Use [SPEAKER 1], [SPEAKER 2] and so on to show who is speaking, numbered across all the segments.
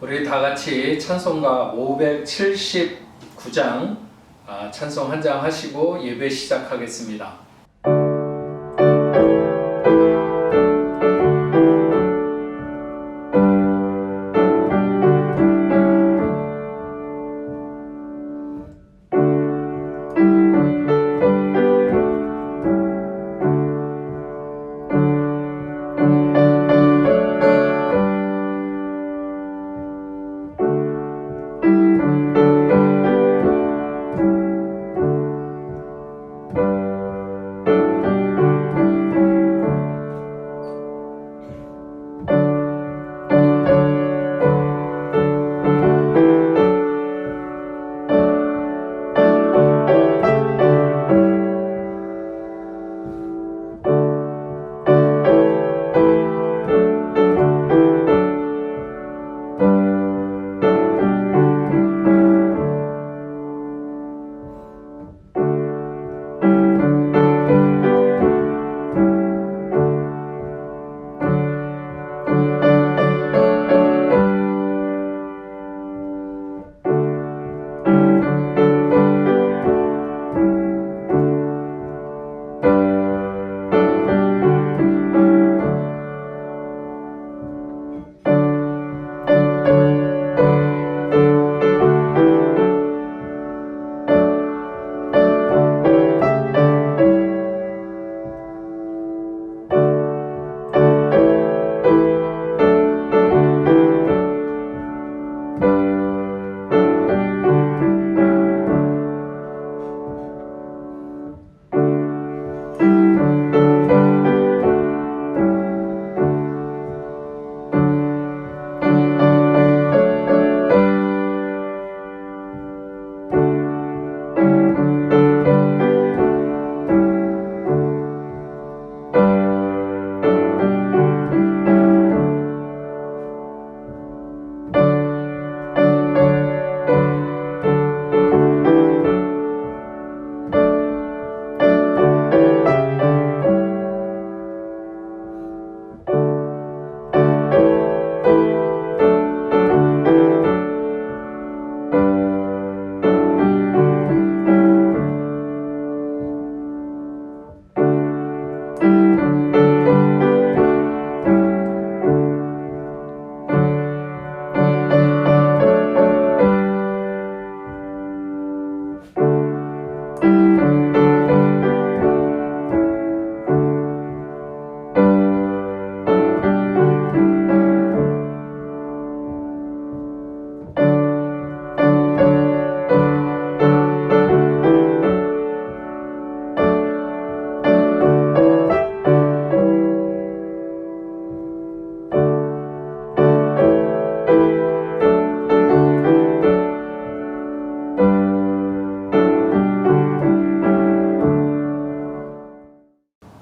[SPEAKER 1] 우리 다 같이 찬송가 579장 찬송 한 장 하시고 예배 시작하겠습니다.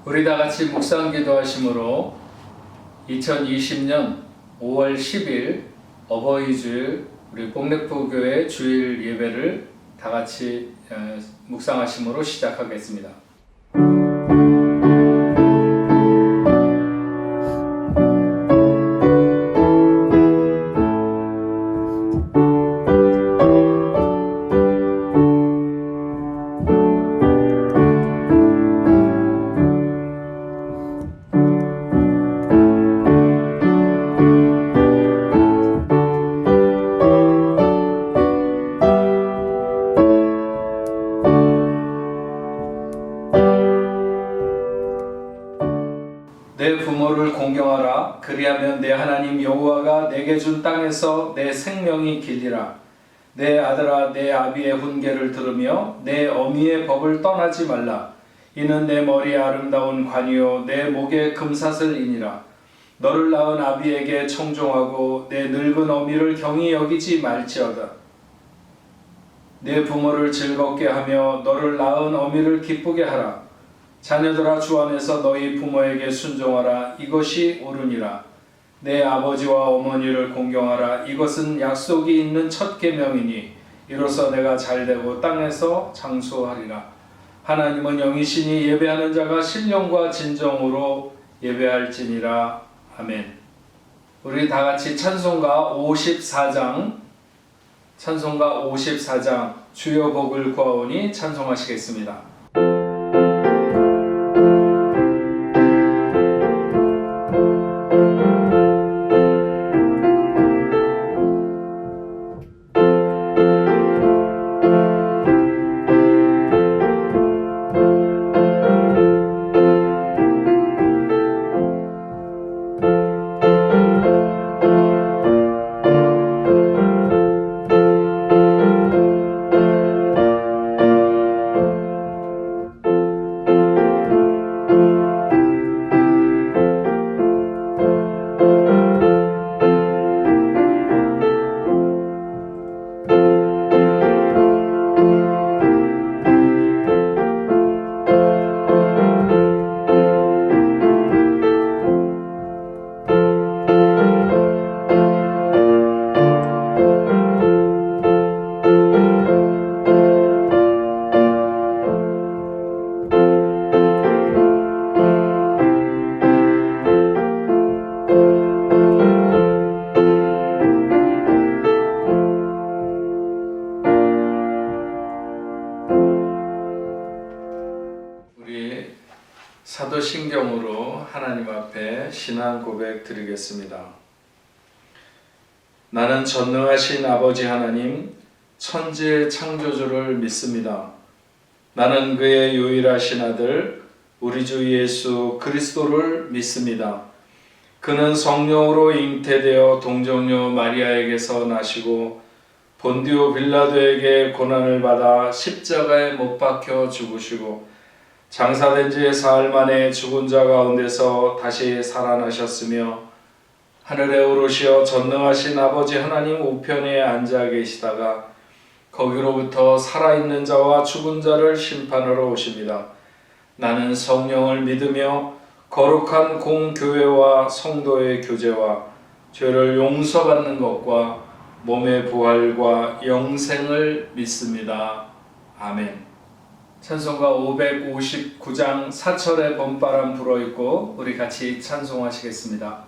[SPEAKER 1] 우리 다 같이 묵상 기도하심으로 2020년 5월 10일 어버이 주일 우리 복래프 교회 주일 예배를 다 같이 묵상하심으로 시작하겠습니다. 내 부모를 공경하라. 그리하면 내 하나님 여호와가 내게 준 땅에서 내 생명이 길리라. 내 아들아, 내 아비의 훈계를 들으며 내 어미의 법을 떠나지 말라. 이는 내 머리에 아름다운 관이요 내 목에 금사슬이니라. 너를 낳은 아비에게 청종하고 내 늙은 어미를 경히 여기지 말지어다. 내 부모를 즐겁게 하며 너를 낳은 어미를 기쁘게 하라. 자녀들아, 주 안에서 너희 부모에게 순종하라. 이것이 옳으니라. 내 아버지와 어머니를 공경하라. 이것은 약속이 있는 첫 계명이니 이로써 내가 잘되고 땅에서 장수하리라. 하나님은 영이시니 예배하는 자가 신령과 진정으로 예배할지니라. 아멘. 우리 다 같이 찬송가 54장 주여 복을 구하오니 찬송하시겠습니다. 사도신경으로 하나님 앞에 신앙 고백 드리겠습니다. 나는 전능하신 아버지 하나님, 천지의 창조주를 믿습니다. 나는 그의 유일하신 아들, 우리 주 예수 그리스도를 믿습니다. 그는 성령으로 잉태되어 동정녀 마리아에게서 나시고 본디오 빌라도에게 고난을 받아 십자가에 못 박혀 죽으시고 장사된 지 사흘 만에 죽은 자 가운데서 다시 살아나셨으며 하늘에 오르시어 전능하신 아버지 하나님 우편에 앉아 계시다가 거기로부터 살아있는 자와 죽은 자를 심판하러 오십니다. 나는 성령을 믿으며 거룩한 공교회와 성도의 교제와 죄를 용서받는 것과 몸의 부활과 영생을 믿습니다. 아멘. 찬송가 559장 사철의 봄바람 불어있고 우리 같이 찬송하시겠습니다.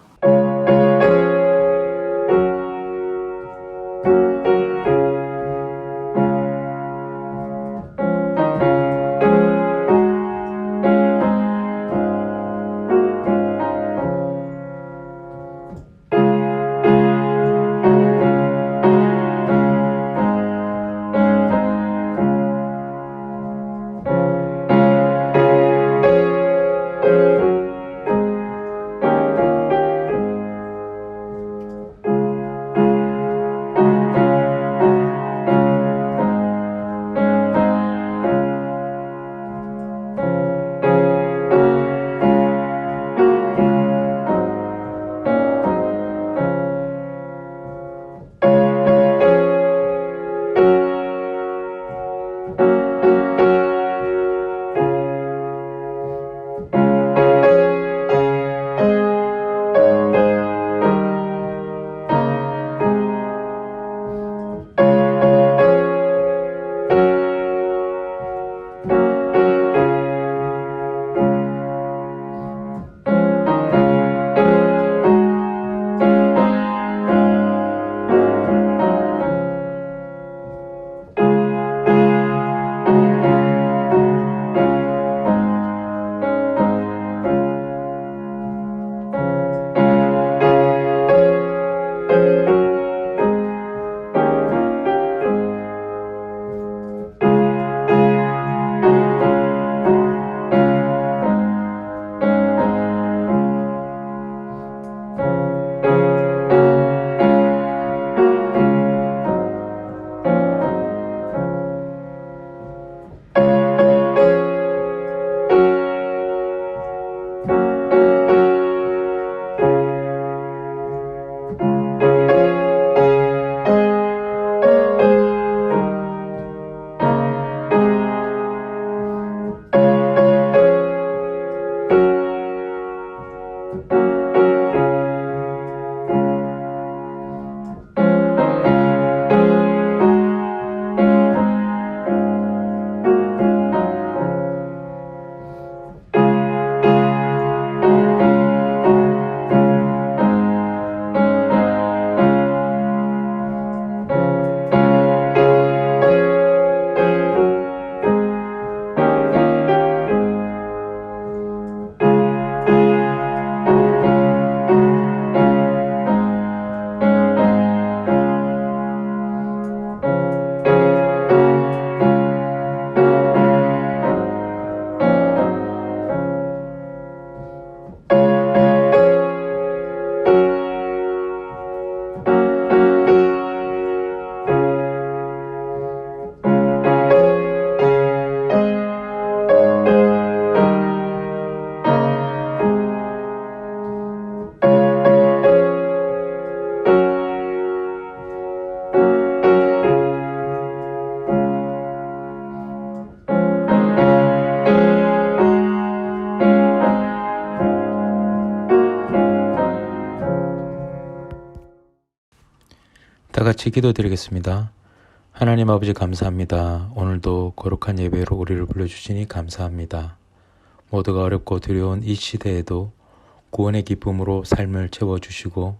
[SPEAKER 2] 다 같이 기도드리겠습니다. 하나님 아버지 감사합니다. 오늘도 거룩한 예배로 우리를 불러주시니 감사합니다. 모두가 어렵고 두려운 이 시대에도 구원의 기쁨으로 삶을 채워주시고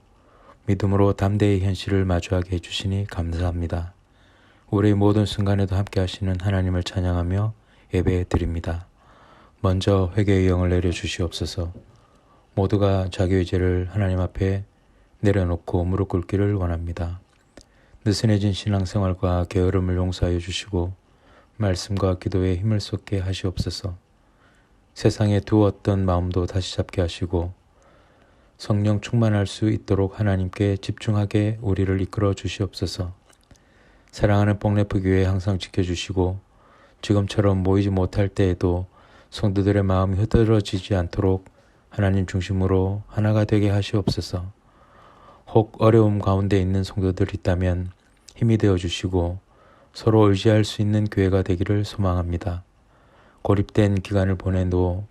[SPEAKER 2] 믿음으로 담대히 현실을 마주하게 해주시니 감사합니다. 우리의 모든 순간에도 함께 하시는 하나님을 찬양하며 예배 드립니다. 먼저 회개의 영을 내려주시옵소서. 모두가 자기의 죄를 하나님 앞에 내려놓고 무릎 꿇기를 원합니다. 느슨해진 신앙생활과 게으름을 용서하여 주시고 말씀과 기도에 힘을 쏟게 하시옵소서. 세상에 두었던 마음도 다시 잡게 하시고 성령 충만할 수 있도록 하나님께 집중하게 우리를 이끌어 주시옵소서. 사랑하는 뽕네프 교회 항상 지켜주시고 지금처럼 모이지 못할 때에도 성도들의 마음이 흐트러지지 않도록 하나님 중심으로 하나가 되게 하시옵소서. 혹 어려움 가운데 있는 성도들 있다면 힘이 되어 주시고 서로 의지할 수 있는 교회가 되기를 소망합니다. 고립된 기간을 보내도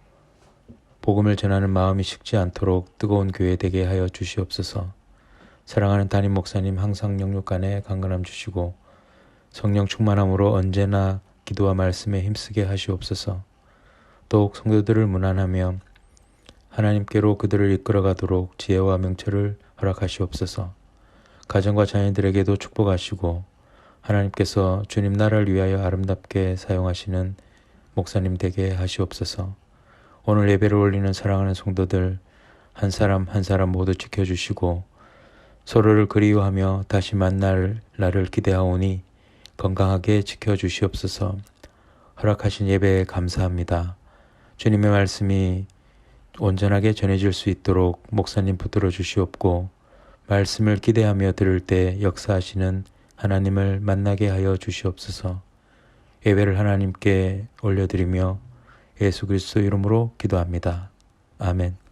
[SPEAKER 2] 복음을 전하는 마음이 식지 않도록 뜨거운 교회 되게 하여 주시옵소서. 사랑하는 담임 목사님 항상 영육간에 강건함 주시고 성령 충만함으로 언제나 기도와 말씀에 힘쓰게 하시옵소서. 더욱 성도들을 문안하며 하나님께로 그들을 이끌어가도록 지혜와 명철을 허락하시옵소서. 가정과 자녀들에게도 축복하시고 하나님께서 주님 나라를 위하여 아름답게 사용하시는 목사님 되게 하시옵소서. 오늘 예배를 올리는 사랑하는 성도들 한 사람 한 사람 모두 지켜주시고 서로를 그리워하며 다시 만날 날을 기대하오니 건강하게 지켜주시옵소서. 허락하신 예배에 감사합니다. 주님의 말씀이 온전하게 전해질 수 있도록 목사님 붙들어 주시옵고 말씀을 기대하며 들을 때 역사하시는 하나님을 만나게 하여 주시옵소서. 예배를 하나님께 올려드리며 예수 그리스도 이름으로 기도합니다. 아멘.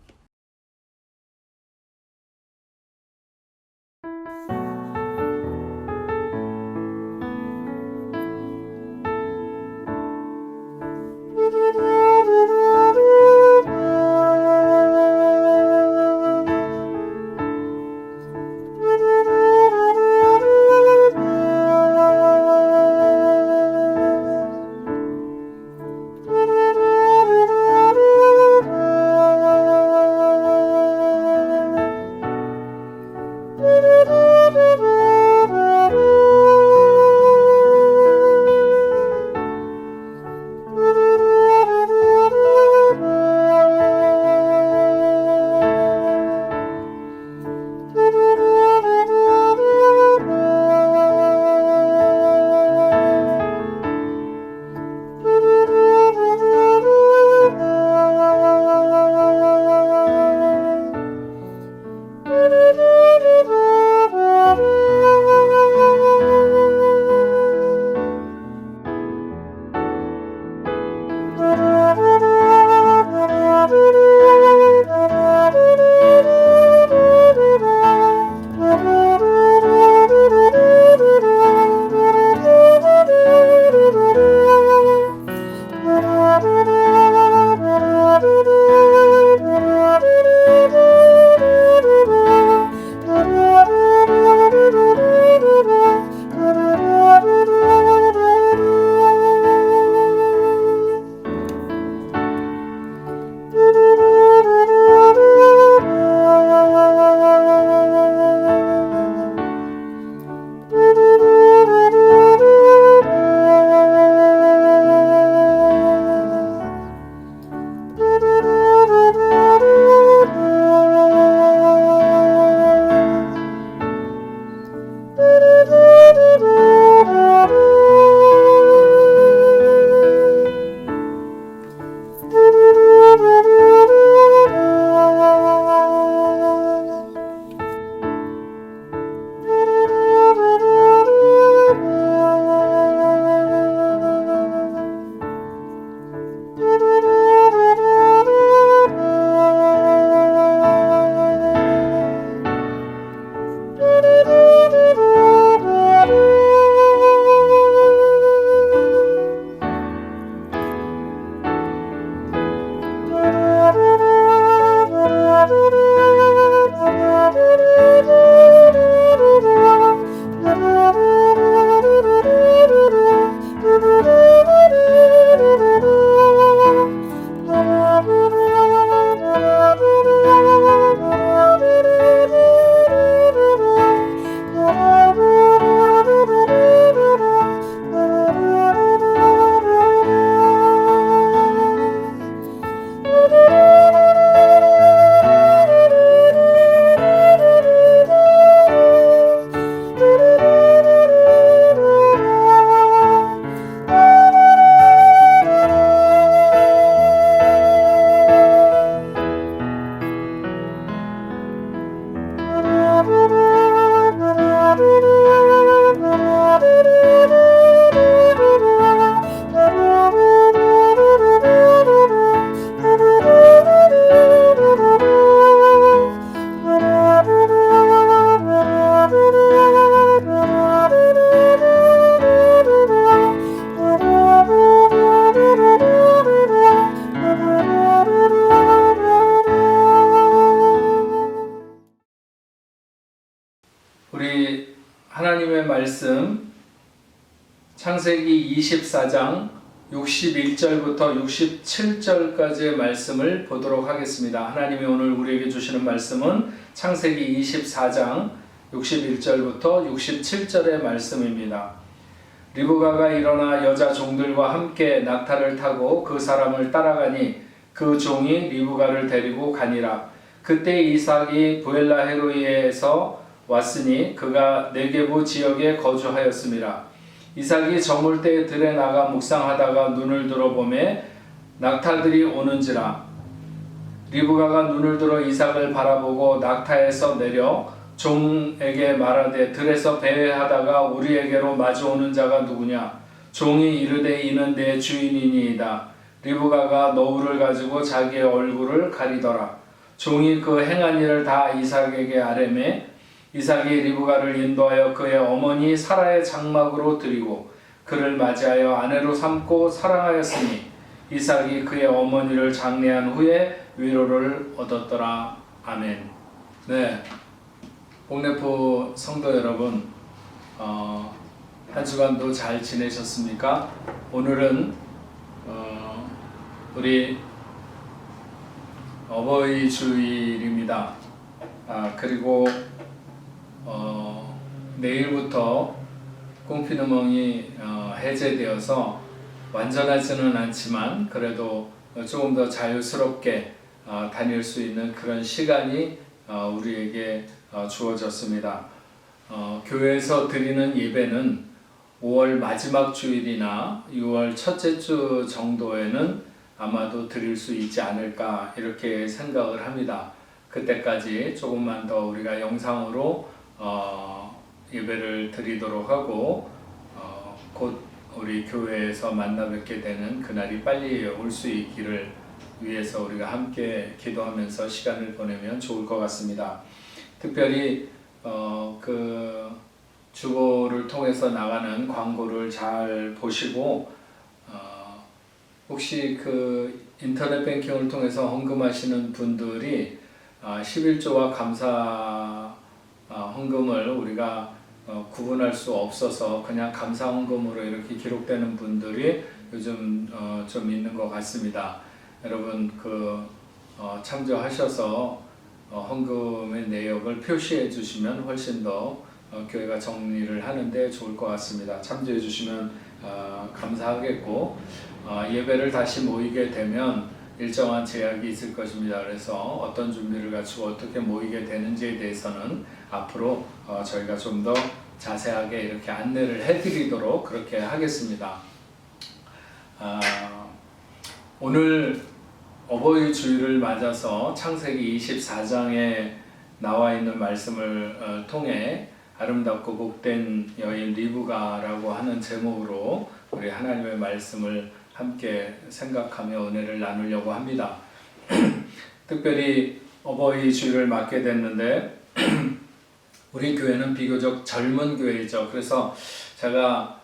[SPEAKER 1] 우리 하나님의 말씀 창세기 24장 61절부터 67절까지의 말씀을 보도록 하겠습니다. 하나님이 오늘 우리에게 주시는 말씀은 창세기 24장 61절부터 67절의 말씀입니다. 리브가가 일어나 여자 종들과 함께 낙타를 타고 그 사람을 따라가니 그 종이 리브가를 데리고 가니라. 그때 이삭이 부엘라헤로이에서 왔으니 그가 네게부 지역에 거주하였음이라. 이삭이 저물 때 들에 나가 묵상하다가 눈을 들어 보매 낙타들이 오는지라. 리브가가 눈을 들어 이삭을 바라보고 낙타에서 내려 종에게 말하되 들에서 배회하다가 우리에게로 마주오는 자가 누구냐? 종이 이르되 이는 내 주인이니이다. 리브가가 너울을 가지고 자기의 얼굴을 가리더라. 종이 그 행한 일을 다 이삭에게 아뢰매 이삭이 리브가를 인도하여 그의 어머니 사라의 장막으로 드리고 그를 맞이하여 아내로 삼고 사랑하였으니 이삭이 그의 어머니를 장례한 후에 위로를 얻었더라. 아멘. 네, 복내포 성도 여러분, 한 주간도 잘 지내셨습니까? 오늘은 우리 어버이 주일입니다. 그리고 내일부터 꽁피누멍이 해제되어서 완전하지는 않지만 그래도 조금 더 자유스럽게 다닐 수 있는 그런 시간이 우리에게 주어졌습니다. 교회에서 드리는 예배는 5월 마지막 주일이나 6월 첫째 주 정도에는 아마도 드릴 수 있지 않을까 이렇게 생각을 합니다. 그때까지 조금만 더 우리가 영상으로 예배를 드리도록 하고 곧 우리 교회에서 만나 뵙게 되는 그날이 빨리 올 수 있기를 위해서 우리가 함께 기도하면서 시간을 보내면 좋을 것 같습니다. 특별히 그 주보를 통해서 나가는 광고를 잘 보시고 혹시 그 인터넷 뱅킹을 통해서 헌금하시는 분들이 11조와 감사 헌금을 우리가 구분할 수 없어서 그냥 감사 헌금으로 이렇게 기록되는 분들이 요즘 좀 있는 것 같습니다. 여러분 참조하셔서 헌금의 내역을 표시해 주시면 훨씬 더 교회가 정리를 하는데 좋을 것 같습니다. 참조해 주시면 감사하겠고 예배를 다시 모이게 되면 일정한 제약이 있을 것입니다. 그래서 어떤 준비를 갖추고 어떻게 모이게 되는지에 대해서는 앞으로 저희가 좀 더 자세하게 이렇게 안내를 해드리도록 그렇게 하겠습니다. 오늘 어버이 주일을 맞아서 창세기 24장에 나와 있는 말씀을 통해 아름답고 복된 여인 리브가라고 하는 제목으로 우리 하나님의 말씀을 함께 생각하며 은혜를 나누려고 합니다. 특별히 어버이 주일을 맞게 됐는데 우리 교회는 비교적 젊은 교회이죠. 그래서 제가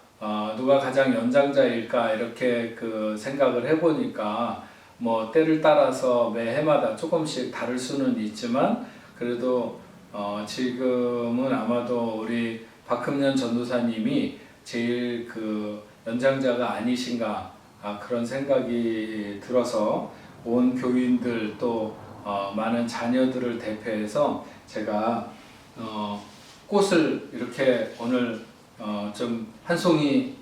[SPEAKER 1] 누가 가장 연장자일까 이렇게 생각을 해보니까 뭐 때를 따라서 매 해마다 조금씩 다를 수는 있지만 그래도 지금은 아마도 우리 박흠년 전도사님이 제일 연장자가 아니신가 그런 생각이 들어서 온 교인들 또 많은 자녀들을 대표해서 제가 꽃을 이렇게 오늘 좀 한 송이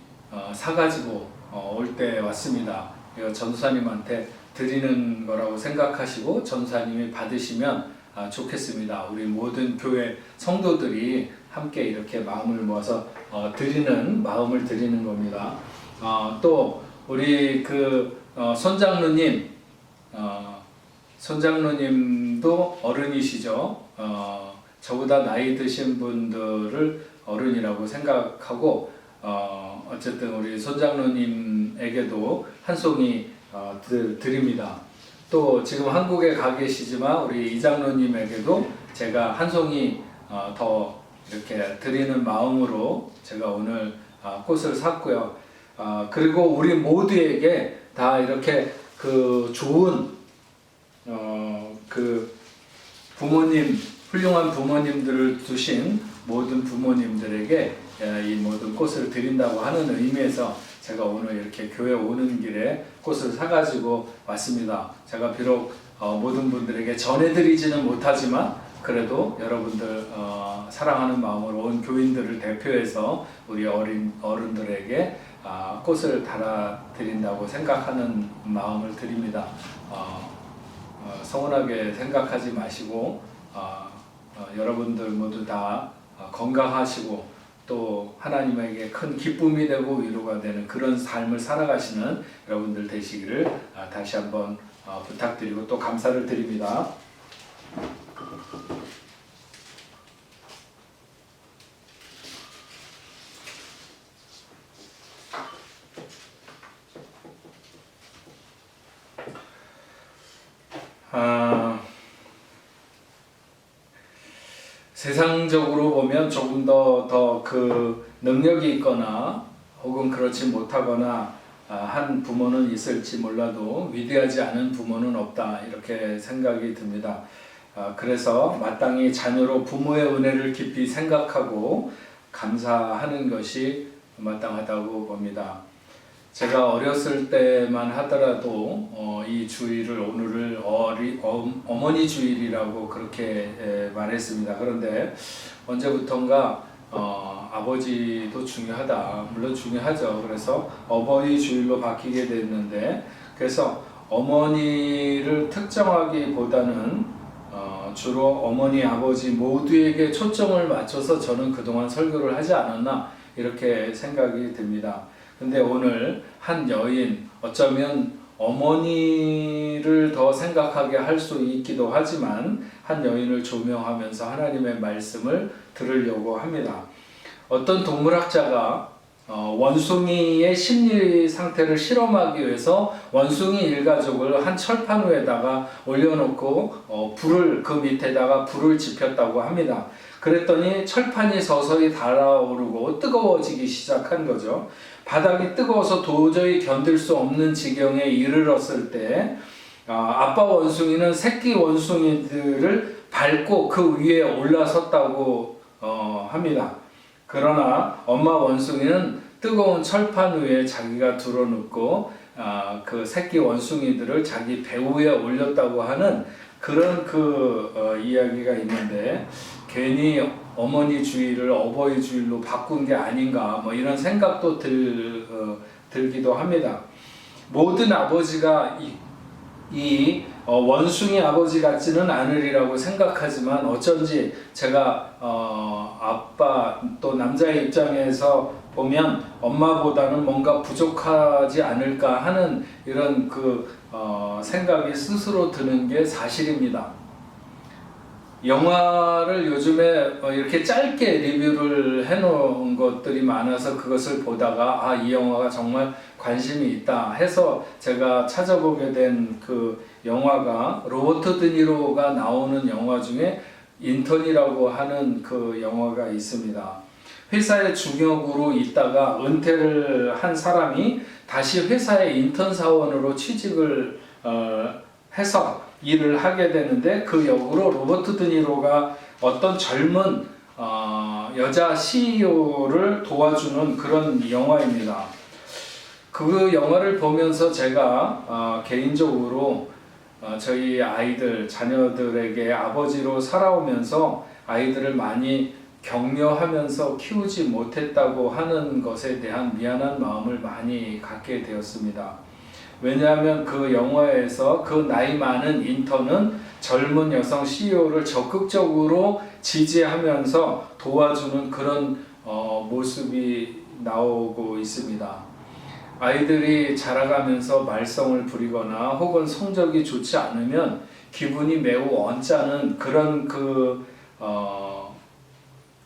[SPEAKER 1] 사가지고 올 때 왔습니다. 이거 전도사님한테 드리는 거라고 생각하시고 전도사님이 받으시면 좋겠습니다. 우리 모든 교회 성도들이 함께 이렇게 마음을 모아서 마음을 드리는 겁니다. 또 우리 손장로님도 어른이시죠. 저보다 나이 드신 분들을 어른이라고 생각하고 어쨌든 우리 손장로님에게도 한 송이 드립니다. 또 지금 한국에 가 계시지만 우리 이장로님에게도 제가 한 송이 더 이렇게 드리는 마음으로 제가 오늘 꽃을 샀고요. 그리고 우리 모두에게 다 이렇게 그 좋은 그 부모님, 훌륭한 부모님들을 두신 모든 부모님들에게 이 모든 꽃을 드린다고 하는 의미에서 제가 오늘 이렇게 교회 오는 길에 꽃을 사가지고 왔습니다. 제가 비록 모든 분들에게 전해드리지는 못하지만 그래도 여러분들 사랑하는 마음으로 온 교인들을 대표해서 우리 어른들에게 꽃을 달아드린다고 생각하는 마음을 드립니다. 서운하게 생각하지 마시고 여러분들 모두 다 건강하시고 또 하나님에게 큰 기쁨이 되고 위로가 되는 그런 삶을 살아가시는 여러분들 되시기를 다시 한번 부탁드리고 또 감사를 드립니다. 세상적으로 보면 조금 더 그 능력이 있거나 혹은 그렇지 못하거나 한 부모는 있을지 몰라도 위대하지 않은 부모는 없다 이렇게 생각이 듭니다. 그래서 마땅히 자녀로 부모의 은혜를 깊이 생각하고 감사하는 것이 마땅하다고 봅니다. 제가 어렸을 때만 하더라도 이 주일을 오늘을 어머니 주일이라고 그렇게 말했습니다. 그런데 언제부턴가 아버지도 중요하다. 물론 중요하죠. 그래서 어버이 주일로 바뀌게 됐는데 그래서 어머니를 특정하기보다는 주로 어머니, 아버지 모두에게 초점을 맞춰서 저는 그동안 설교를 하지 않았나 이렇게 생각이 듭니다. 근데 오늘 한 여인, 어쩌면 어머니를 더 생각하게 할 수 있기도 하지만 한 여인을 조명하면서 하나님의 말씀을 들으려고 합니다. 어떤 동물학자가 원숭이의 심리 상태를 실험하기 위해서 원숭이 일가족을 한 철판 위에다가 올려놓고 불을 그 밑에다가 불을 지폈다고 합니다. 그랬더니 철판이 서서히 달아오르고 뜨거워지기 시작한 거죠. 바닥이 뜨거워서 도저히 견딜 수 없는 지경에 이르렀을 때 아빠 원숭이는 새끼 원숭이들을 밟고 그 위에 올라섰다고 합니다. 그러나 엄마 원숭이는 뜨거운 철판 위에 자기가 들어눕고 그 새끼 원숭이들을 자기 배후에 올렸다고 하는 그런 이야기가 있는데 괜히 어머니 주일을 어버이 주일로 바꾼 게 아닌가 뭐 이런 생각도 들기도 합니다. 모든 아버지가 이 원숭이 아버지 같지는 않으리라고 생각하지만 어쩐지 제가 아빠 또 남자의 입장에서 보면 엄마보다는 뭔가 부족하지 않을까 하는 이런 생각이 스스로 드는 게 사실입니다. 영화를 요즘에 이렇게 짧게 리뷰를 해놓은 것들이 많아서 그것을 보다가 이 영화가 정말 관심이 있다 해서 제가 찾아보게 된 그 영화가 로버트 드니로가 나오는 영화 중에 인턴이라고 하는 그 영화가 있습니다. 회사의 중역으로 있다가 은퇴를 한 사람이 다시 회사의 인턴 사원으로 취직을 해서 일을 하게 되는데 그 역으로 로버트 드니로가 어떤 젊은 여자 CEO를 도와주는 그런 영화입니다. 그 영화를 보면서 제가 개인적으로 저희 아이들, 자녀들에게 아버지로 살아오면서 아이들을 많이 격려하면서 키우지 못했다고 하는 것에 대한 미안한 마음을 많이 갖게 되었습니다. 왜냐하면 그 영화에서 그 나이 많은 인턴은 젊은 여성 CEO를 적극적으로 지지하면서 도와주는 그런 모습이 나오고 있습니다. 아이들이 자라가면서 말썽을 부리거나 혹은 성적이 좋지 않으면 기분이 매우 언짢은 그런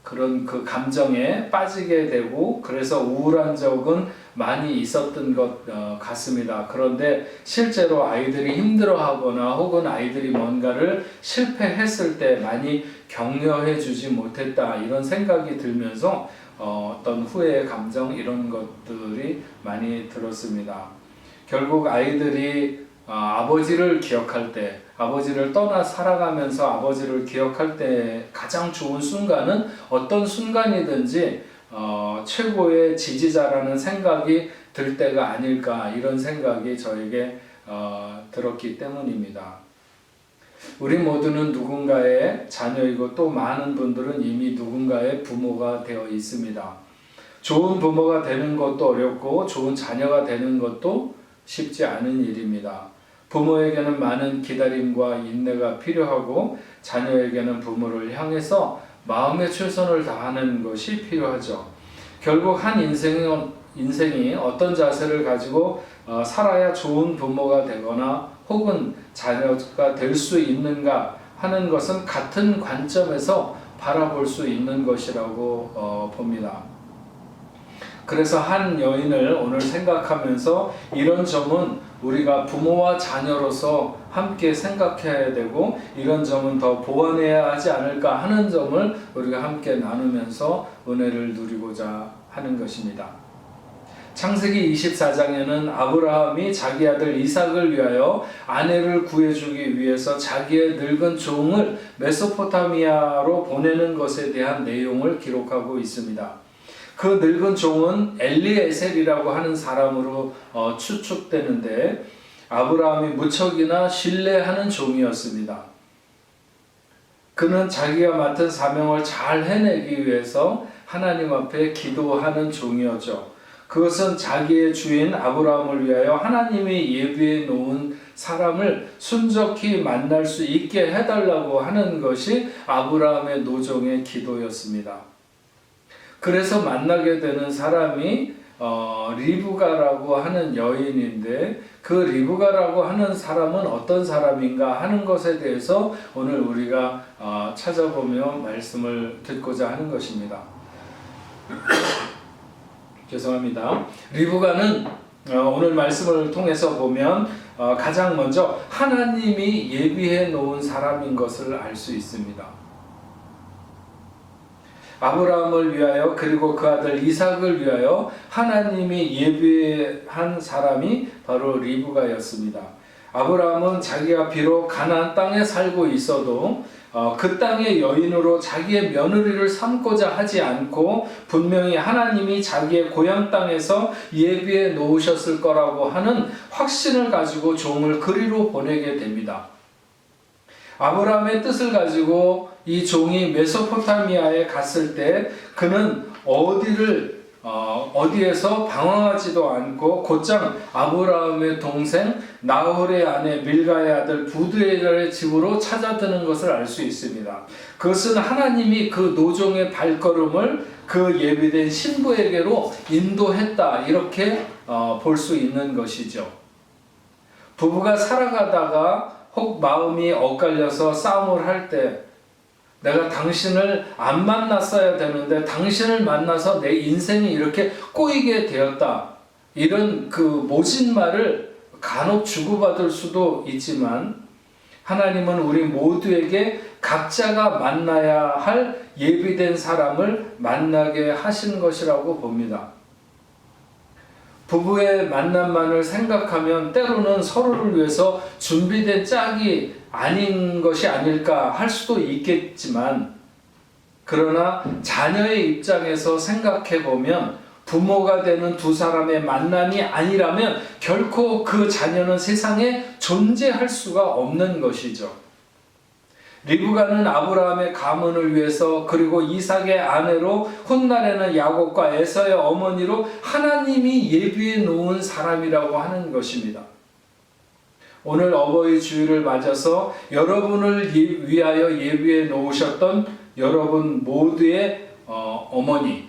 [SPEAKER 1] 그런 그 감정에 빠지게 되고 그래서 우울한 적은 많이 있었던 것 같습니다. 그런데 실제로 아이들이 힘들어하거나 혹은 아이들이 뭔가를 실패했을 때 많이 격려해 주지 못했다 이런 생각이 들면서 어떤 후회의 감정 이런 것들이 많이 들었습니다. 결국 아이들이 아버지를 기억할 때, 아버지를 떠나 살아가면서 아버지를 기억할 때 가장 좋은 순간은 어떤 순간이든지 최고의 지지자라는 생각이 들 때가 아닐까 이런 생각이 저에게 들었기 때문입니다. 우리 모두는 누군가의 자녀이고 또 많은 분들은 이미 누군가의 부모가 되어 있습니다. 좋은 부모가 되는 것도 어렵고 좋은 자녀가 되는 것도 쉽지 않은 일입니다. 부모에게는 많은 기다림과 인내가 필요하고 자녀에게는 부모를 향해서 마음의 최선을 다하는 것이 필요하죠. 결국 한 인생이 어떤 자세를 가지고 살아야 좋은 부모가 되거나 혹은 자녀가 될 수 있는가 하는 것은 같은 관점에서 바라볼 수 있는 것이라고 봅니다. 그래서 한 여인을 오늘 생각하면서 이런 점은 우리가 부모와 자녀로서 함께 생각해야 되고 이런 점은 더 보완해야 하지 않을까 하는 점을 우리가 함께 나누면서 은혜를 누리고자 하는 것입니다. 창세기 24장에는 아브라함이 자기 아들 이삭을 위하여 아내를 구해주기 위해서 자기의 늙은 종을 메소포타미아로 보내는 것에 대한 내용을 기록하고 있습니다. 그 늙은 종은 엘리에셀이라고 하는 사람으로 추측되는데 아브라함이 무척이나 신뢰하는 종이었습니다. 그는 자기가 맡은 사명을 잘 해내기 위해서 하나님 앞에 기도하는 종이었죠. 그것은 자기의 주인 아브라함을 위하여 하나님이 예비해 놓은 사람을 순적히 만날 수 있게 해달라고 하는 것이 아브라함의 노종의 기도였습니다. 그래서 만나게 되는 사람이 리브가라고 하는 여인인데 그 리브가라고 하는 사람은 어떤 사람인가 하는 것에 대해서 오늘 우리가 찾아보며 말씀을 듣고자 하는 것입니다. 죄송합니다. 리브가는 오늘 말씀을 통해서 보면 가장 먼저 하나님이 예비해 놓은 사람인 것을 알 수 있습니다. 아브라함을 위하여 그리고 그 아들 이삭을 위하여 하나님이 예비한 사람이 바로 리브가였습니다. 아브라함은 자기가 비록 가나안 땅에 살고 있어도 그 땅의 여인으로 자기의 며느리를 삼고자 하지 않고 분명히 하나님이 자기의 고향 땅에서 예비해 놓으셨을 거라고 하는 확신을 가지고 종을 그리로 보내게 됩니다. 아브라함의 뜻을 가지고 이 종이 메소포타미아에 갔을 때 그는 어디에서 방황하지도 않고 곧장 아브라함의 동생 나홀의 아내 밀가의 아들 부두엘의 집으로 찾아드는 것을 알 수 있습니다. 그것은 하나님이 그 노종의 발걸음을 그 예비된 신부에게로 인도했다 이렇게 볼 수 있는 것이죠. 부부가 살아가다가 혹 마음이 엇갈려서 싸움을 할 때 내가 당신을 안 만났어야 되는데 당신을 만나서 내 인생이 이렇게 꼬이게 되었다. 이런 그 모진 말을 간혹 주고받을 수도 있지만 하나님은 우리 모두에게 각자가 만나야 할 예비된 사람을 만나게 하신 것이라고 봅니다. 부부의 만남만을 생각하면 때로는 서로를 위해서 준비된 짝이 아닌 것이 아닐까 할 수도 있겠지만 그러나 자녀의 입장에서 생각해 보면 부모가 되는 두 사람의 만남이 아니라면 결코 그 자녀는 세상에 존재할 수가 없는 것이죠. 리브가는 아브라함의 가문을 위해서 그리고 이삭의 아내로 훗날에는 야곱과 에서의 어머니로 하나님이 예비해 놓은 사람이라고 하는 것입니다. 오늘 어버이 주일을 맞아서 여러분을 위하여 예비해 놓으셨던 여러분 모두의 어머니,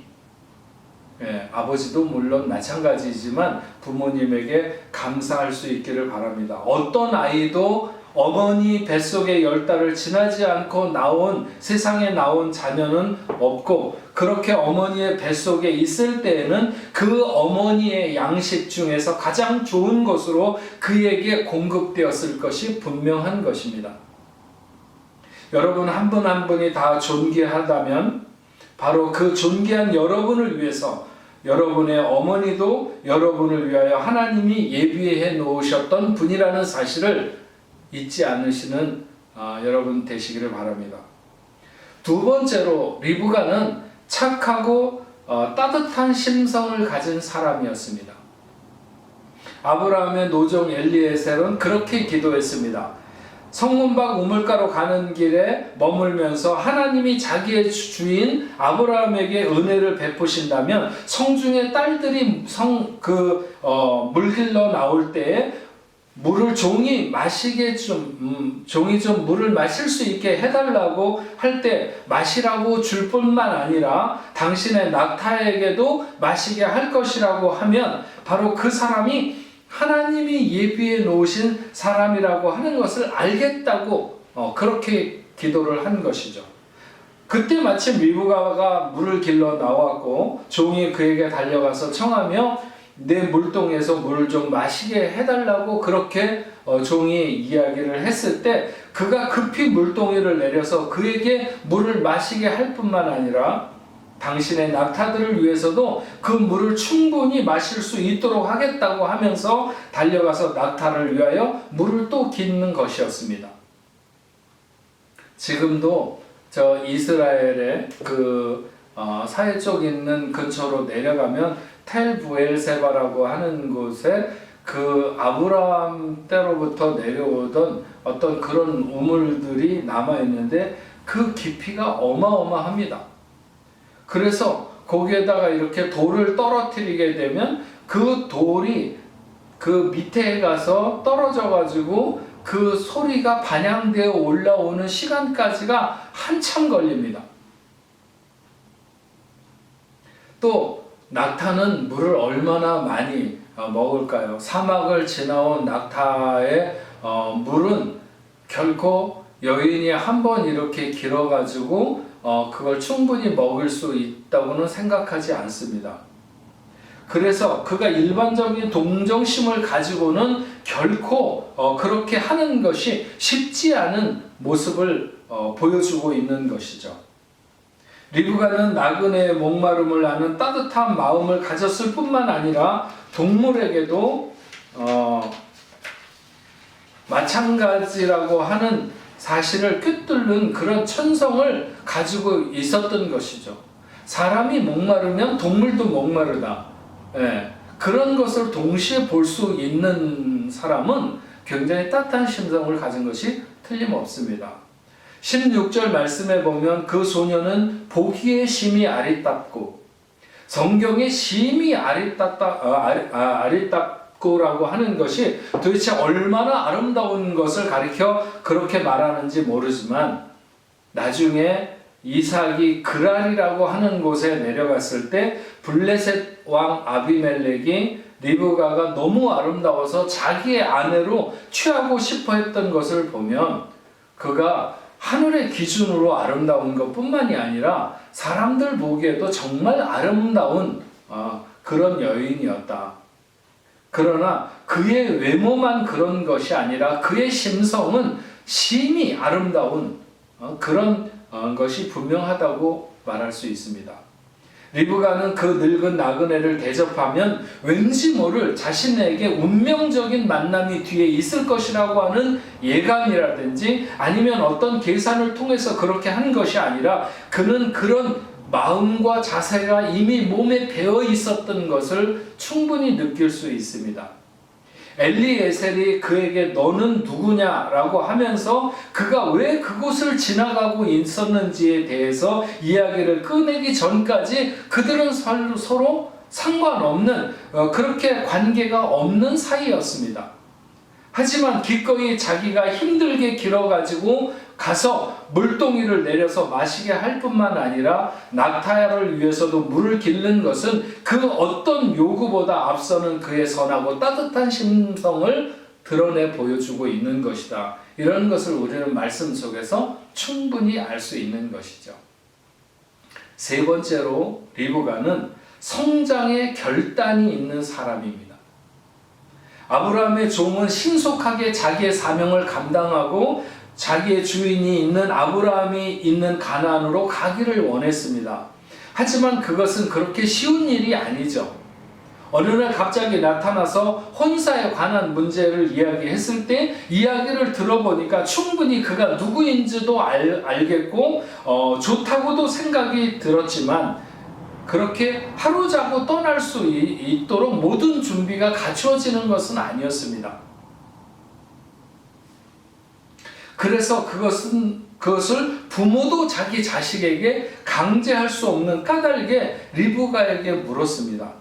[SPEAKER 1] 아버지도 물론 마찬가지지만 부모님에게 감사할 수 있기를 바랍니다. 어떤 아이도 어머니 뱃속에 10달을 지나지 않고 세상에 나온 자녀는 없고, 그렇게 어머니의 뱃속에 있을 때에는 그 어머니의 양식 중에서 가장 좋은 것으로 그에게 공급되었을 것이 분명한 것입니다. 여러분 한 분 한 분이 다 존귀하다면 바로 그 존귀한 여러분을 위해서 여러분의 어머니도 여러분을 위하여 하나님이 예비해 놓으셨던 분이라는 사실을 잊지 않으시는 여러분 되시기를 바랍니다. 두 번째로 리브가는 착하고 따뜻한 심성을 가진 사람이었습니다. 아브라함의 노종 엘리에셀은 그렇게 기도했습니다. 성문 밖 우물가로 가는 길에 머물면서 하나님이 자기의 주인 아브라함에게 은혜를 베푸신다면 성중의 딸들이 물 길러 나올 때에 물을 종이 좀 물을 마실 수 있게 해달라고 할 때 마시라고 줄 뿐만 아니라 당신의 낙타에게도 마시게 할 것이라고 하면 바로 그 사람이 하나님이 예비해 놓으신 사람이라고 하는 것을 알겠다고 그렇게 기도를 한 것이죠. 그때 마침 리브가가 물을 길러 나왔고 종이 그에게 달려가서 청하며 내 물동에서 물을 좀 마시게 해달라고 그렇게 종이 이야기를 했을 때 그가 급히 물동이를 내려서 그에게 물을 마시게 할 뿐만 아니라 당신의 낙타들을 위해서도 그 물을 충분히 마실 수 있도록 하겠다고 하면서 달려가서 낙타를 위하여 물을 또 깃는 것이었습니다. 지금도 저 이스라엘의 사해 쪽 있는 근처로 내려가면 텔부엘세바라고 하는 곳에 그 아브라함 때로부터 내려오던 어떤 그런 우물들이 남아있는데 그 깊이가 어마어마합니다. 그래서 거기에다가 이렇게 돌을 떨어뜨리게 되면 그 돌이 그 밑에 가서 떨어져 가지고 그 소리가 반향되어 올라오는 시간까지가 한참 걸립니다. 또 낙타는 물을 얼마나 많이 먹을까요? 사막을 지나온 낙타의 물은 결코 여인이 한번 이렇게 길어가지고 그걸 충분히 먹을 수 있다고는 생각하지 않습니다. 그래서 그가 일반적인 동정심을 가지고는 결코 그렇게 하는 것이 쉽지 않은 모습을 보여주고 있는 것이죠. 리브가는 나그네의 목마름을 아는 따뜻한 마음을 가졌을 뿐만 아니라 동물에게도 마찬가지라고 하는 사실을 꿰뚫는 그런 천성을 가지고 있었던 것이죠. 사람이 목마르면 동물도 목마르다. 그런 것을 동시에 볼 수 있는 사람은 굉장히 따뜻한 심성을 가진 것이 틀림없습니다. 16절 말씀에 보면 그 소녀는 보기에 심히 아리따고 성경에 심히 아리따고라고 하는 것이 도대체 얼마나 아름다운 것을 가리켜 그렇게 말하는지 모르지만 나중에 이삭이 그랄이라고 하는 곳에 내려갔을 때 블레셋 왕 아비멜렉이 리브가가 너무 아름다워서 자기의 아내로 취하고 싶어 했던 것을 보면 그가 하늘의 기준으로 아름다운 것뿐만이 아니라 사람들 보기에도 정말 아름다운 그런 여인이었다. 그러나 그의 외모만 그런 것이 아니라 그의 심성은 심히 아름다운 그런 것이 분명하다고 말할 수 있습니다. 리브가는 그 늙은 나그네를 대접하면 왠지 모를 자신에게 운명적인 만남이 뒤에 있을 것이라고 하는 예감이라든지 아니면 어떤 계산을 통해서 그렇게 한 것이 아니라 그는 그런 마음과 자세가 이미 몸에 배어 있었던 것을 충분히 느낄 수 있습니다. 엘리에셀이 그에게 너는 누구냐라고 하면서 그가 왜 그곳을 지나가고 있었는지에 대해서 이야기를 꺼내기 전까지 그들은 서로 상관없는 그렇게 관계가 없는 사이였습니다. 하지만 기꺼이 자기가 힘들게 길어가지고 가서 물동이를 내려서 마시게 할 뿐만 아니라 낙타를 위해서도 물을 길는 것은 그 어떤 요구보다 앞서는 그의 선하고 따뜻한 심성을 드러내 보여주고 있는 것이다. 이런 것을 우리는 말씀 속에서 충분히 알 수 있는 것이죠. 세 번째로 리브가는 성장의 결단이 있는 사람입니다. 아브라함의 종은 신속하게 자기의 사명을 감당하고 자기의 주인이 있는 아브라함이 있는 가나안으로 가기를 원했습니다. 하지만 그것은 그렇게 쉬운 일이 아니죠. 어느 날 갑자기 나타나서 혼사에 관한 문제를 이야기했을 때 이야기를 들어보니까 충분히 그가 누구인지도 알겠고 좋다고도 생각이 들었지만 그렇게 하루 자고 떠날 수 있도록 모든 준비가 갖추어지는 것은 아니었습니다. 그래서 그것을 부모도 자기 자식에게 강제할 수 없는 까닭에 리브가에게 물었습니다.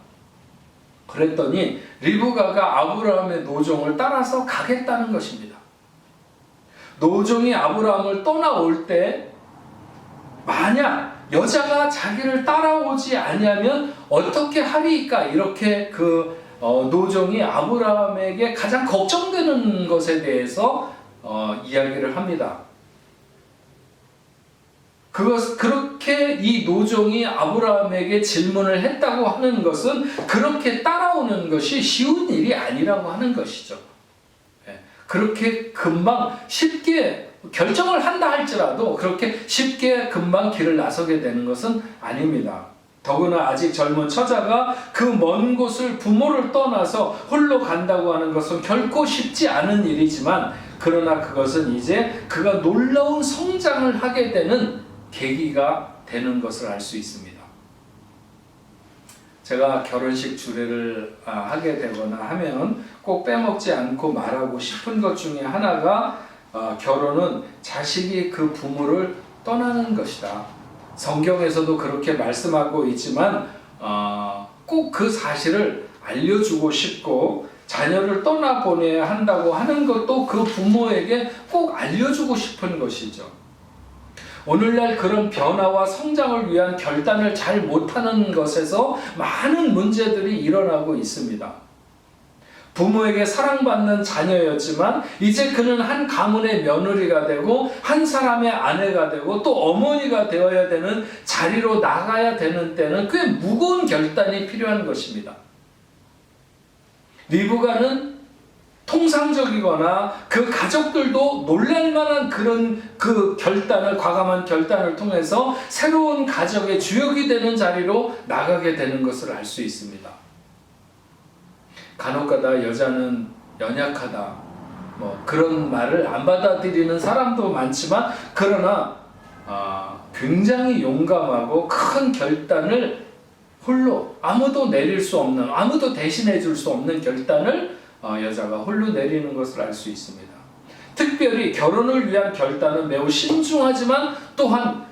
[SPEAKER 1] 그랬더니 리브가가 아브라함의 노종을 따라서 가겠다는 것입니다. 노종이 아브라함을 떠나올 때 만약 여자가 자기를 따라오지 아니하면 어떻게 하리까? 이렇게 노종이 아브라함에게 가장 걱정되는 것에 대해서 이야기를 합니다. 그렇게 이 노종이 아브라함에게 질문을 했다고 하는 것은 그렇게 따라오는 것이 쉬운 일이 아니라고 하는 것이죠. 그렇게 금방 쉽게 결정을 한다 할지라도 그렇게 쉽게 금방 길을 나서게 되는 것은 아닙니다. 더구나 아직 젊은 처자가 그 먼 곳을 부모를 떠나서 홀로 간다고 하는 것은 결코 쉽지 않은 일이지만 그러나 그것은 이제 그가 놀라운 성장을 하게 되는 계기가 되는 것을 알 수 있습니다. 제가 결혼식 주례를 하게 되거나 하면 꼭 빼먹지 않고 말하고 싶은 것 중에 하나가 결혼은 자식이 그 부모를 떠나는 것이다. 성경에서도 그렇게 말씀하고 있지만 꼭 그 사실을 알려주고 싶고 자녀를 떠나보내야 한다고 하는 것도 그 부모에게 꼭 알려주고 싶은 것이죠. 오늘날 그런 변화와 성장을 위한 결단을 잘 못하는 것에서 많은 문제들이 일어나고 있습니다. 부모에게 사랑받는 자녀였지만 이제 그는 한 가문의 며느리가 되고 한 사람의 아내가 되고 또 어머니가 되어야 되는 자리로 나가야 되는 때는 꽤 무거운 결단이 필요한 것입니다. 리브가는 통상적이거나 그 가족들도 놀랄만한 그런 과감한 결단을 통해서 새로운 가족의 주역이 되는 자리로 나가게 되는 것을 알 수 있습니다. 간혹가다 여자는 연약하다 그런 말을 안 받아들이는 사람도 많지만 그러나 굉장히 용감하고 큰 결단을 홀로 아무도 내릴 수 없는 아무도 대신해 줄 수 없는 결단을 여자가 홀로 내리는 것을 알 수 있습니다. 특별히 결혼을 위한 결단은 매우 신중하지만 또한